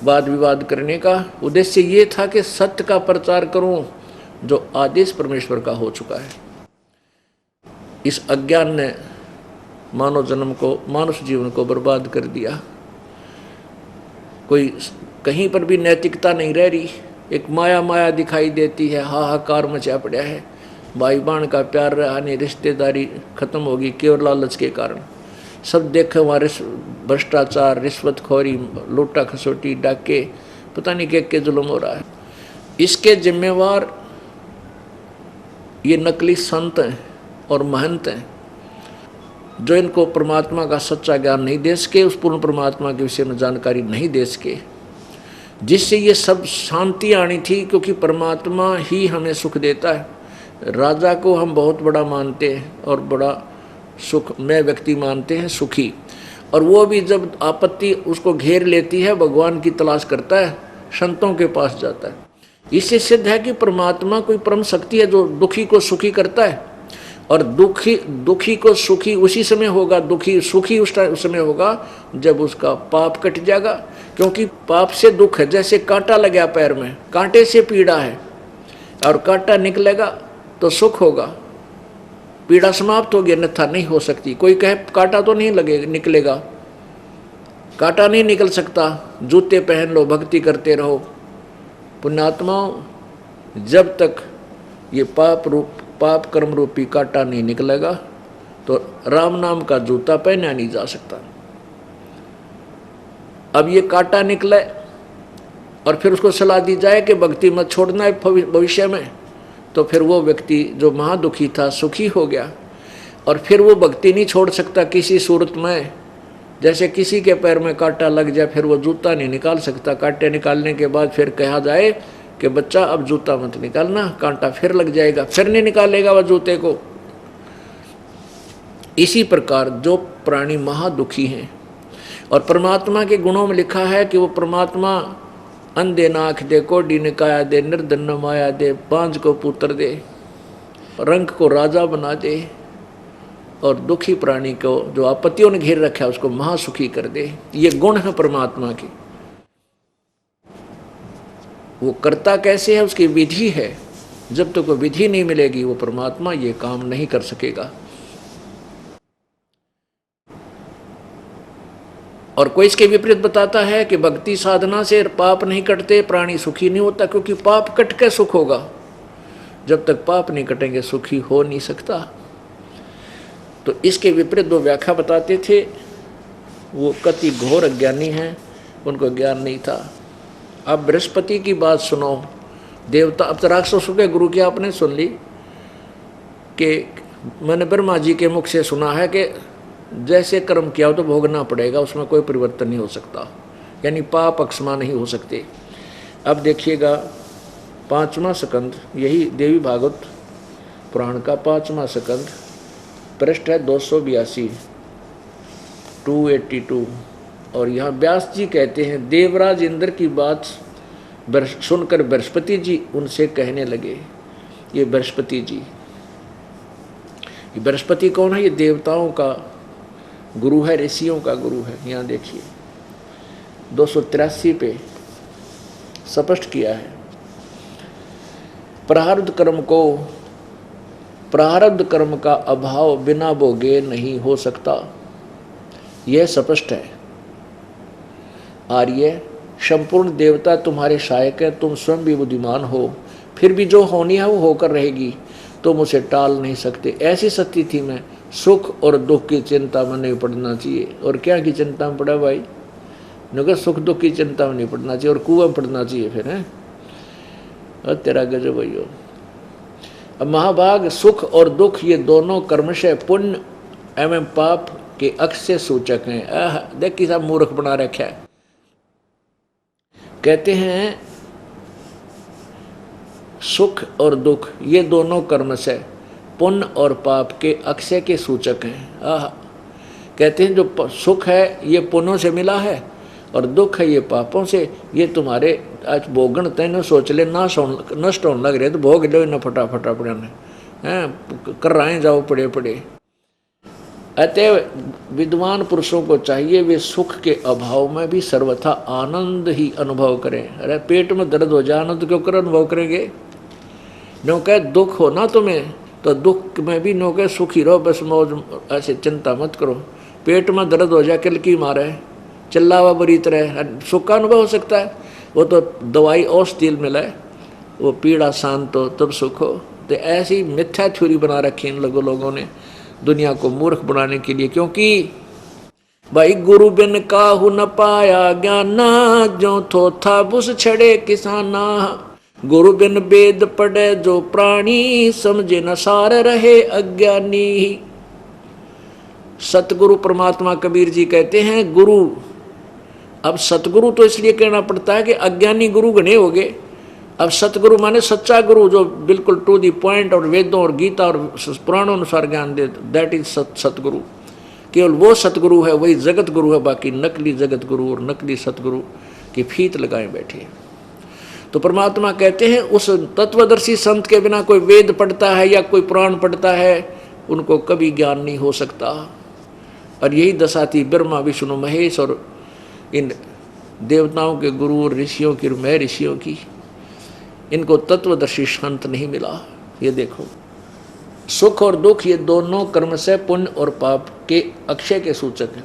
वाद विवाद करने का। उद्देश्य ये था कि सत्य का प्रचार करूं जो आदेश परमेश्वर का हो चुका है। इस अज्ञान ने मानव जन्म को, मानुष जीवन को बर्बाद कर दिया। कोई कहीं पर भी नैतिकता नहीं रह रही, एक माया दिखाई देती है, हाहाकार मचा पड़ा है। भाई बहन का प्यार रहा नहीं, रिश्तेदारी खत्म होगी केवल लालच के कारण। सब देखे हमारे भ्रष्टाचार, रिश्वतखोरी, लूटा खसोटी, डाके, पता नहीं क्या जुल्म हो रहा है। इसके जिम्मेवार ये नकली संत हैं और महंत हैं जो इनको परमात्मा का सच्चा ज्ञान नहीं दे सके, उस पूर्ण परमात्मा के विषय में जानकारी नहीं दे सके, जिससे ये सब शांति आनी थी। क्योंकि परमात्मा ही हमें सुख देता है। राजा को हम बहुत बड़ा मानते हैं और बड़ा सुख में व्यक्ति मानते हैं सुखी, और वो भी जब आपत्ति उसको घेर लेती है भगवान की तलाश करता है, संतों के पास जाता है। इससे सिद्ध है कि परमात्मा कोई परम शक्ति है जो दुखी को सुखी करता है। और दुखी को सुखी उसी समय होगा, दुखी सुखी उस समय होगा जब उसका पाप कट जाएगा। क्योंकि पाप से दुख है, जैसे कांटा लगा पैर में, कांटे से पीड़ा है और कांटा निकलेगा तो सुख होगा, पीड़ा समाप्त होगी, अन्यथा नहीं हो सकती। कोई कहे कांटा तो नहीं लगेगा, निकलेगा, कांटा नहीं निकल सकता। जूते पहन लो, भक्ति करते रहो। पुण्यात्माओं, जब तक ये पाप कर्म रूपी कांटा नहीं निकलेगा तो राम नाम का जूता पहना नहीं जा सकता। अब ये कांटा निकले और फिर उसको सलाह दी जाए कि भक्ति मत छोड़ना है भविष्य में, तो फिर वो व्यक्ति जो महादुखी था सुखी हो गया। और फिर वो भक्ति नहीं छोड़ सकता किसी सूरत में। जैसे किसी के पैर में कांटा लग जाए फिर वो जूता नहीं निकाल सकता। कांटे निकालने के बाद फिर कहा जाए कि बच्चा अब जूता मत निकालना, कांटा फिर लग जाएगा, फिर नहीं निकालेगा वह जूते को। इसी प्रकार जो प्राणी महादुखी हैं, और परमात्मा के गुणों में लिखा है कि वो परमात्मा अंधे नाख दे, कोडी निकाया दे, निर्धन माया दे, बांझ को पुत्र दे, रंग को राजा बना दे, और दुखी प्राणी को जो आपत्तियों ने घेर रखा है उसको महासुखी कर दे। ये गुण है परमात्मा के। वो करता कैसे है, उसकी विधि है। जब तक वो विधि नहीं मिलेगी वो परमात्मा ये काम नहीं कर सकेगा। और कोई इसके विपरीत बताता है कि भक्ति साधना से पाप नहीं कटते, प्राणी सुखी नहीं होता, क्योंकि पाप कट के सुख होगा। जब तक पाप नहीं कटेंगे सुखी हो नहीं सकता। तो इसके विपरीत दो व्याख्या बताते थे, वो कति घोर अज्ञानी हैं, उनको ज्ञान नहीं था। अब बृहस्पति की बात सुनो, देवता। अब तो राक्षसों के गुरु की आपने सुन ली कि मैंने ब्रह्मा जी के मुख से सुना है कि जैसे कर्म किया हो तो भोगना पड़ेगा, उसमें कोई परिवर्तन नहीं हो सकता, यानी पाप अक्षमा नहीं हो सकते। अब देखिएगा 5वां स्कंद, यही देवी भागवत पुराण का 5वां स्कंद, पृष्ठ है 282, 282। और यहाँ व्यास जी कहते हैं, देवराज इंद्र की बात सुनकर बृहस्पति जी उनसे कहने लगे। ये बृहस्पति जी, ये बृहस्पति कौन है? ये देवताओं का गुरु है, ऋषियों का गुरु है। यहाँ देखिए 283 पे स्पष्ट किया है, प्रारब्ध कर्म का अभाव बिना भोगे नहीं हो सकता, यह स्पष्ट है। आर्य, संपूर्ण देवता तुम्हारे सहायक है, तुम स्वयं भी बुद्धिमान हो, फिर भी जो होनी है वो होकर रहेगी, तुम उसे टाल नहीं सकते। ऐसी स्थिति में सुख और दुख की चिंता में नहीं पड़ना चाहिए। और क्या की चिंता में पड़ा भाई? नगर सुख दुख की चिंता में नहीं पड़ना चाहिए, और कुआं में पड़ना चाहिए फिर है। और तेरा गजब भैया। अब महाभाग, सुख और दुख ये दोनों कर्मशय पुण्य एवं पाप के अक्षय सूचक हैं। देख किसा मूर्ख बना रखा है। कहते हैं सुख और दुख ये दोनों कर्मशय पुण्य और पाप के अक्षय के सूचक हैं। कहते हैं जो सुख है ये पुण्यों से मिला है, और दुख है ये पापों से। ये तुम्हारे आज भोगन तेन सोच ले, नष्ट होने लग रहे तो भोग लो न फटाफट अपने हैं, कर रहे जाओ पड़े पड़े। अतएव विद्वान पुरुषों को चाहिए वे सुख के अभाव में भी सर्वथा आनंद ही अनुभव करें। अरे पेट में दर्द हो जाए आनंद क्यों कर अनुभव करेंगे? नो कह दुख हो ना तुम्हें तो दुख में भी नो कह सुखी रहो, बस मौज, ऐसे चिंता मत करो। पेट में दर्द हो जाए किल की मारे चिल्ला हुआ बुरी तरह, सुख का अनुभव हो सकता है? वो तो दवाई औषधि मिला है, वो पीड़ा शांत हो तब सुख हो। तो ऐसी मिथ्या थ्योरी बना रखी इन लोगों ने दुनिया को मूर्ख बनाने के लिए। क्योंकि भाई गुरु बिन काहू न पाया ज्ञाना, जो थो था बुस छड़े किसाना। गुरु बिन वेद पढ़े जो प्राणी, समझे न सार रहे अज्ञानी। सतगुरु परमात्मा कबीर जी कहते हैं गुरु, अब सतगुरु तो इसलिए कहना पड़ता है कि अज्ञानी गुरु घने हो गए। अब सतगुरु माने सच्चा गुरु जो बिल्कुल टू दी पॉइंट और वेदों और गीता और पुराणों अनुसार ज्ञान दे, दैट इज सतगुरु। केवल वो सतगुरु है, वही जगत गुरु है। बाकी नकली जगत गुरु और नकली सतगुरु की फीत लगाए बैठे। तो परमात्मा कहते हैं उस तत्वदर्शी संत के बिना कोई वेद पढ़ता है या कोई पुराण पढ़ता है, उनको कभी ज्ञान नहीं हो सकता। और यही दशा थी ब्रह्मा विष्णु महेश और इन देवताओं के गुरु और ऋषियों की, मैं ऋषियों की। इनको तत्वदर्शी संत नहीं मिला। ये देखो सुख और दुख ये दोनों कर्म से पुण्य और पाप के अक्षय के सूचक हैं।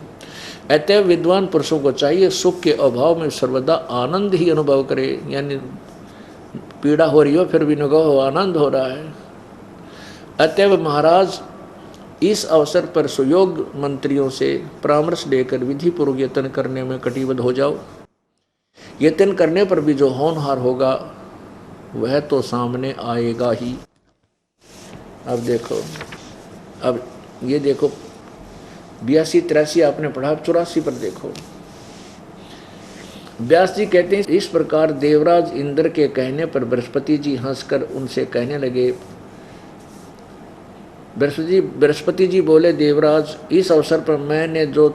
अतः विद्वान पुरुषों को चाहिए सुख के अभाव में सर्वदा आनंद ही अनुभव करे। यानी पीड़ा हो रही हो फिर भी न आनंद हो रहा है। अतः महाराज इस अवसर पर सुयोग मंत्रियों से परामर्श लेकर विधि पूर्वक यत्न करने में कटिबद्ध हो जाओ। यत्न करने पर भी जो होनहार होगा वह तो सामने आएगा ही। अब देखो, अब ये देखो 82-83 आपने पढ़ा, 84 पर देखो। व्यास जी कहते हैं इस प्रकार देवराज इंद्र के कहने पर बृहस्पति जी हंसकर उनसे कहने लगे। बृहस्पति जी बोले, देवराज इस अवसर पर मैंने जो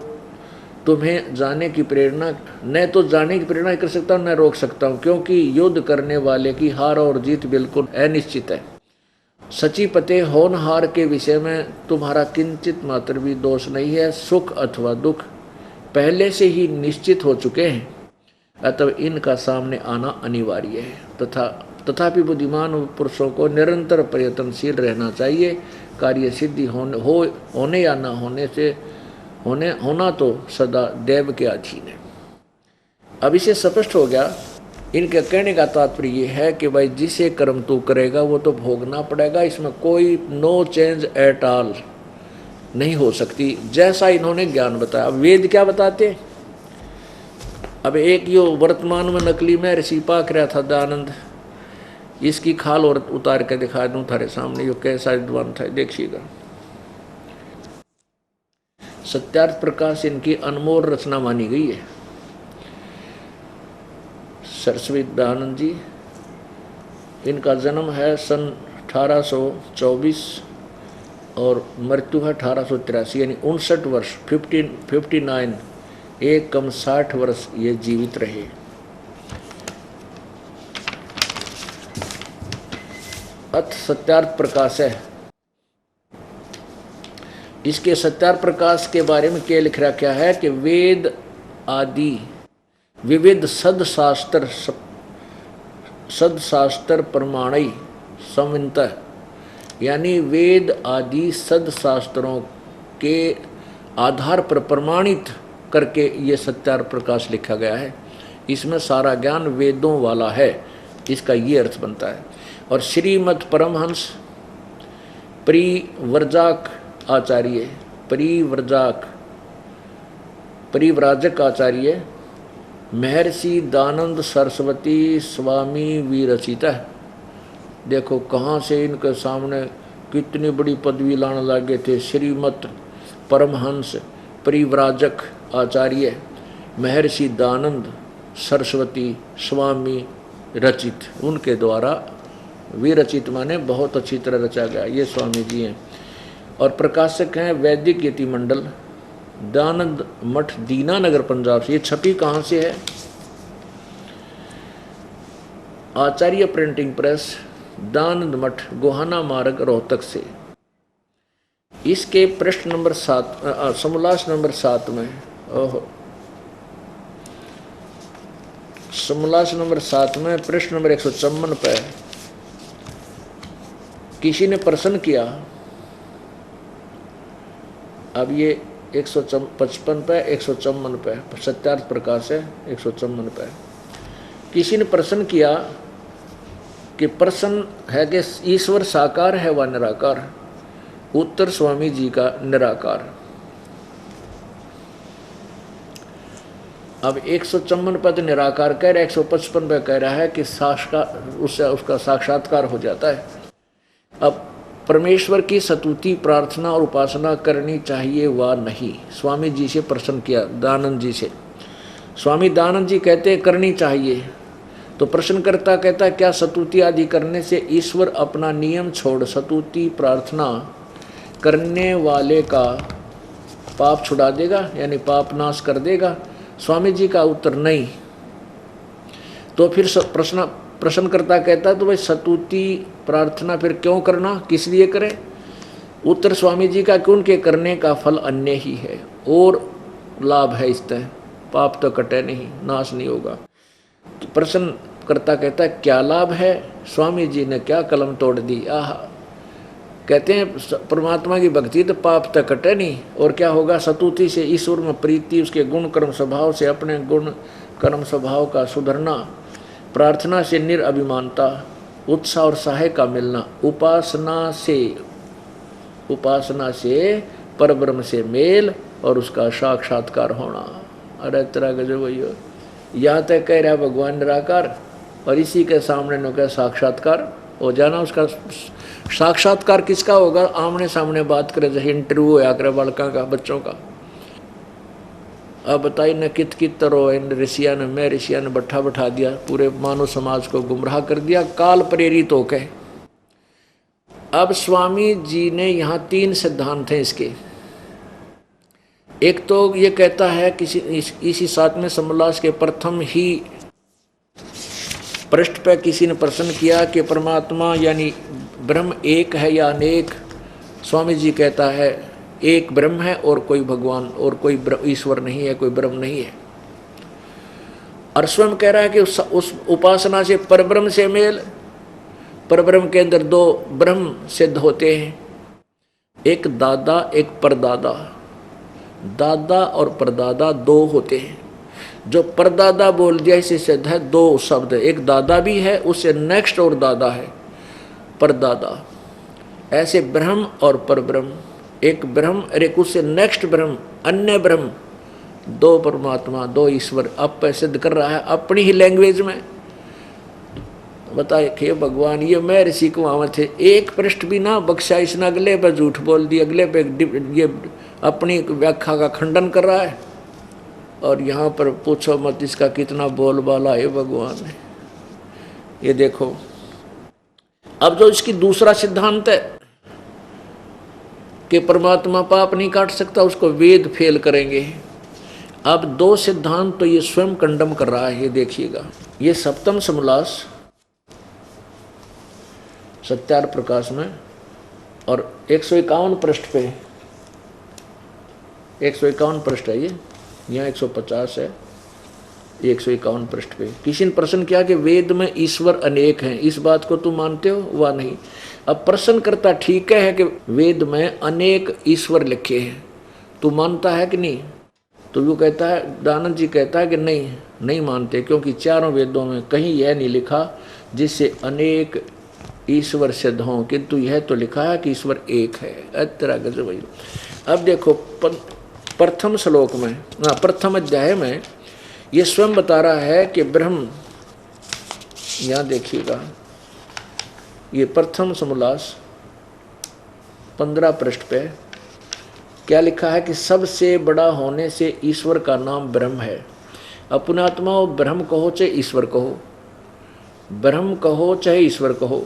तुम्हें जाने की प्रेरणा, न तो जाने की प्रेरणा कर सकता हूँ न रोक सकता हूँ, क्योंकि युद्ध करने वाले की हार और जीत बिल्कुल अनिश्चित है। सची पते होनहार के विषय में तुम्हारा किंचित मात्र भी दोष नहीं है। सुख अथवा दुख पहले से ही निश्चित हो चुके हैं, अतः इनका सामने आना अनिवार्य है। तथापि बुद्धिमान पुरुषों को निरंतर प्रयत्नशील रहना चाहिए। कार्य सिद्धि होने या न होने से होना तो सदा देव के अधीन है। अब इसे स्पष्ट हो गया। इनके कहने का तात्पर्य ये है कि भाई जिसे कर्म तू करेगा वो तो भोगना पड़ेगा, इसमें कोई नो चेंज एट ऑल नहीं हो सकती। जैसा इन्होंने ज्ञान बताया। अब वेद क्या बताते? अब एक यो वर्तमान में नकली में ऋषि पाक रहा था दयानंद, इसकी खाल और उतार के दिखा दूं थारे सामने, यो कैसा विद्वान था देखिएगा। सत्यार्थ प्रकाश इनकी अनमोल रचना मानी गई है। सरस्वती दयानंद जी इनका जन्म है सन 1824 और मृत्यु है 1883, यानी 59 वर्ष 59, एक कम 60 वर्ष ये जीवित रहे। अथ सत्यार्थ प्रकाश है। इसके सत्यार्थ प्रकाश के बारे में क्या लिख रखा है कि वेद आदि विविध सदशास्त्र प्रमाणई संवित, यानी वेद आदि सदशास्त्रों के आधार पर प्रमाणित करके ये सत्यार्थ प्रकाश लिखा गया है। इसमें सारा ज्ञान वेदों वाला है, इसका ये अर्थ बनता है। और श्रीमद् परमहंस परिव्राजक आचार्य परिव्राजक आचार्य महर्षि दयानंद सरस्वती स्वामी विरचित है। देखो कहाँ से इनके सामने कितनी बड़ी पदवी लाने लगे थे। श्रीमद् परमहंस परिव्राजक आचार्य महर्षि दयानंद सरस्वती स्वामी रचित, उनके द्वारा विरचित माने बहुत अच्छी तरह रचा गया, ये स्वामी जी हैं। और प्रकाशक हैं वैदिक यति मंडल, दयानंद मठ, दीनानगर, पंजाब से। ये छपी कहाँ से है? आचार्य प्रिंटिंग प्रेस, दयानंद मठ, गोहाना मार्ग, रोहतक से। इसके पृष्ठ नंबर 7, समोल्लास नंबर 7 में, समोल्लास नंबर 7 में पृष्ठ नंबर 154 पे किसी ने प्रश्न किया। अब ये 155 पे 154 पे सत्यार्थ प्रकाश है, 154 पे किसी ने प्रश्न किया कि प्रश्न है कि ईश्वर साकार है व निराकार? उत्तर स्वामी जी का निराकार। अब 154 पे तो निराकार कह रहा है, 155 पे कह रहा है कि उससे उसका साक्षात्कार हो जाता है। अब परमेश्वर की स्तुति, प्रार्थना और उपासना करनी चाहिए व नहीं? स्वामी जी से प्रश्न किया, दयानंद जी से। स्वामी दयानंद जी कहते करनी चाहिए। तो प्रश्नकर्ता कहता क्या स्तुति आदि करने से ईश्वर अपना नियम छोड़ स्तुति प्रार्थना करने वाले का पाप छुड़ा देगा, यानी पाप नाश कर देगा? स्वामी जी का उत्तर नहीं। तो फिर प्रश्नकर्ता कहता तो भाई स्तुति प्रार्थना फिर क्यों करना, किस लिए करें? उत्तर स्वामी जी का कि उनके करने का फल अन्य ही है और लाभ है इससे, पाप तो कटे नहीं, नाश नहीं होगा। तो प्रश्नकर्ता कहता है क्या लाभ है? स्वामी जी ने क्या कलम तोड़ दी। आह, कहते हैं परमात्मा की भक्ति तो पाप तो कटे नहीं, और क्या होगा? स्तुति से ईश्वर में प्रीति, उसके गुण कर्म स्वभाव से अपने गुण कर्म स्वभाव का सुधरना, प्रार्थना से निरअभिमानता, उत्साह और सहाय का मिलना, उपासना से परब्रह्म से मेल और उसका साक्षात्कार होना। अरे तेरा गजब भैया, यहाँ तक कह रहा भगवान निराकार और इसी के सामने न कह साक्षात्कार हो जाना। उसका साक्षात्कार किसका होगा? आमने सामने बात करे, जैसे इंटरव्यू होया करे बालका का, बच्चों का। अब बताइए न कित तरह इन ऋषिया ने, मैं ऋषिया ने बैठा दिया, पूरे मानव समाज को गुमराह कर दिया काल प्रेरित होकर। अब स्वामी जी ने यहाँ 3 सिद्धांत हैं इसके। एक तो ये कहता है इसी 7वें समोल्लास के प्रथम ही पृष्ठ पर किसी ने प्रश्न किया कि परमात्मा यानी ब्रह्म एक है या अनेक? स्वामी जी कहता है एक ब्रह्म है और कोई भगवान और कोई ईश्वर नहीं है, कोई ब्रह्म नहीं है। और स्वयं कह रहा है कि उस उपासना से परब्रह्म से मेल, परब्रह्म के अंदर 2 ब्रह्म सिद्ध होते हैं, एक दादा एक परदादा। दादा और परदादा 2 होते हैं। जो परदादा बोल दिया इसे सिद्ध है 2 शब्द, एक दादा भी है, उससे नेक्स्ट और दादा है परदादा। ऐसे ब्रह्म और परब्रह्म, एक ब्रह्म और एक उससे नेक्स्ट ब्रह्म, अन्य ब्रह्म, 2 परमात्मा 2 ईश्वर अब सिद्ध कर रहा है अपनी ही लैंग्वेज में। बताए कि भगवान ये मैं ऋषि को वहाँ थे, एक पृष्ठ भी ना बख्शा, इसने अगले पे झूठ बोल दिया, अगले पे ये अपनी व्याख्या का खंडन कर रहा है। और यहाँ पर पूछो मत इसका कितना बोलबाला है भगवान। ये देखो अब जो इसकी दूसरा सिद्धांत है कि परमात्मा पाप नहीं काट सकता, उसको वेद फेल करेंगे। अब दो सिद्धांत तो ये स्वयं कंडम कर रहा है, ये देखिएगा। ये सप्तम समोल्लास सत्यार प्रकाश में और 151 पृष्ठ पे, 151 पृष्ठ है ये, यहाँ 150 है, 151 पृष्ठ पे किसी ने प्रश्न किया कि वेद में ईश्वर अनेक हैं, इस बात को तुम मानते हो वा नहीं। अब प्रश्न करता ठीक है कि वेद में अनेक ईश्वर लिखे हैं, तू मानता है कि नहीं? तो वो कहता है, दानंद जी कहता है कि नहीं मानते, क्योंकि चारों वेदों में कहीं यह नहीं लिखा जिससे अनेक ईश्वर सिद्ध हों, किंतु यह तो लिखा है कि ईश्वर एक है। तेरा गजब भाई। अब देखो प्रथम श्लोक में, प्रथम अध्याय में ये स्वयं बता रहा है कि ब्रह्म, यहाँ देखिएगा, ये प्रथम समोल्लास 15 पृष्ठ पे क्या लिखा है कि सबसे बड़ा होने से ईश्वर का नाम ब्रह्म है। अपनात्मा हो, ब्रह्म कहो चाहे ईश्वर कहो, ब्रह्म कहो चाहे ईश्वर कहो।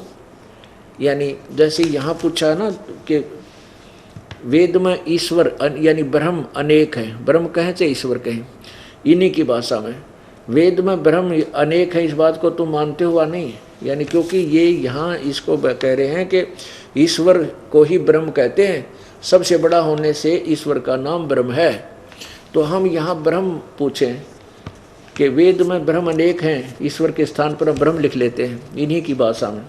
यानी जैसे यहाँ पूछा है ना कि वेद में ईश्वर यानी ब्रह्म अनेक है, ब्रह्म कहें चाहे ईश्वर कहें, इन्हीं की भाषा में वेद में ब्रह्म अनेक है, इस बात को तुम मानते हुआ नहीं। यानी क्योंकि ये यहाँ इसको कह रहे हैं कि ईश्वर को ही ब्रह्म कहते हैं, सबसे बड़ा होने से ईश्वर का नाम ब्रह्म है। तो हम यहाँ ब्रह्म पूछें कि वेद में ब्रह्म अनेक हैं, ईश्वर के स्थान पर ब्रह्म लिख लेते हैं इन्हीं की भाषा में।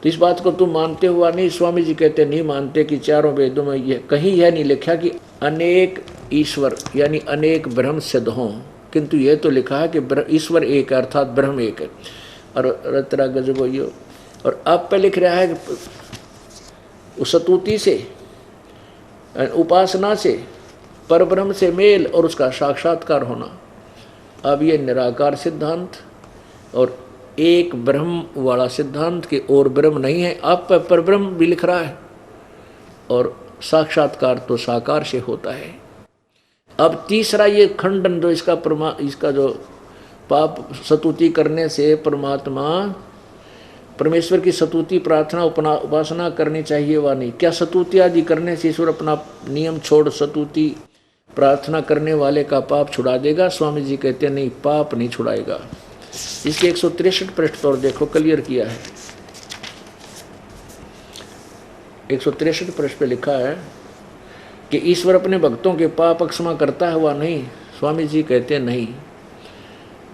तो इस बात को तुम मानते हुआ नहीं। स्वामी जी कहते नहीं मानते कि चारों वेदों में यह कहीं यह नहीं लिखा कि अनेक ईश्वर यानी अनेक ब्रह्म सिद्ध हों, किंतु यह तो लिखा है कि ईश्वर एक है, अर्थात ब्रह्म एक है। और तेरा गजब हो। और अब पे लिख रहा है कि उस स्तुति से, उपासना से, परब्रह्म से मेल और उसका साक्षात्कार होना। अब ये निराकार सिद्धांत और एक ब्रह्म वाला सिद्धांत के और ब्रह्म नहीं है, अब परब्रह्म भी लिख रहा है और साक्षात्कार तो साकार से होता है। अब तीसरा ये खंडन जो इसका जो पाप स्तुति करने से परमात्मा परमेश्वर की स्तुति प्रार्थना उपासना करनी चाहिए वा नहीं, क्या स्तुति आदि करने से ईश्वर अपना नियम छोड़ स्तुति प्रार्थना करने वाले का पाप छुड़ा देगा? स्वामी जी कहते हैं नहीं, पाप नहीं छुड़ाएगा। इसके 163 पृष्ठ पर देखो, क्लियर किया है। 163 पृष्ठ पे लिखा है कि ईश्वर अपने भक्तों के पाप क्षमा करता है वा नहीं? स्वामी जी कहते हैं नहीं।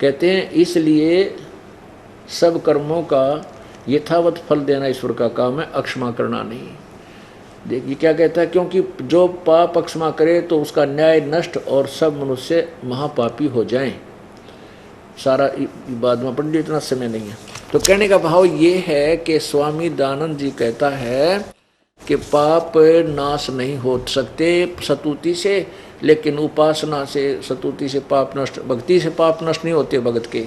कहते हैं इसलिए सब कर्मों का यथावत फल देना ईश्वर का काम है, अक्षमा करना नहीं। देखिए क्या कहता है, क्योंकि जो पाप अक्षमा करे तो उसका न्याय नष्ट और सब मनुष्य महापापी हो जाएं। सारा बाद में पढ़, इतना समय नहीं है। तो कहने का भाव ये है कि स्वामी दानंद जी कहता है कि पाप नाश नहीं हो सकते स्तुति से, लेकिन उपासना से, स्तुति से पाप नष्ट, भक्ति से पाप नष्ट नहीं होते भगत के।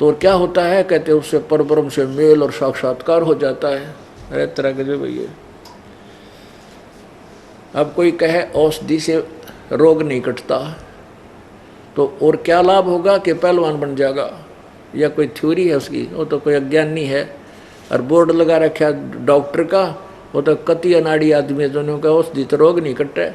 तो क्या होता है? कहते हैं उससे परब्रह्म से मेल और साक्षात्कार हो जाता है। अरे तरह के जो भैया, अब कोई कहे औषधि से रोग नहीं कटता, तो और क्या लाभ होगा कि पहलवान बन जाएगा, या कोई थ्योरी है उसकी? वो तो कोई अज्ञानी है और बोर्ड लगा रखा डॉक्टर का, वो तो कति अनाड़ी आदमी है, दोनों का औषधि तो रोग नहीं कटे।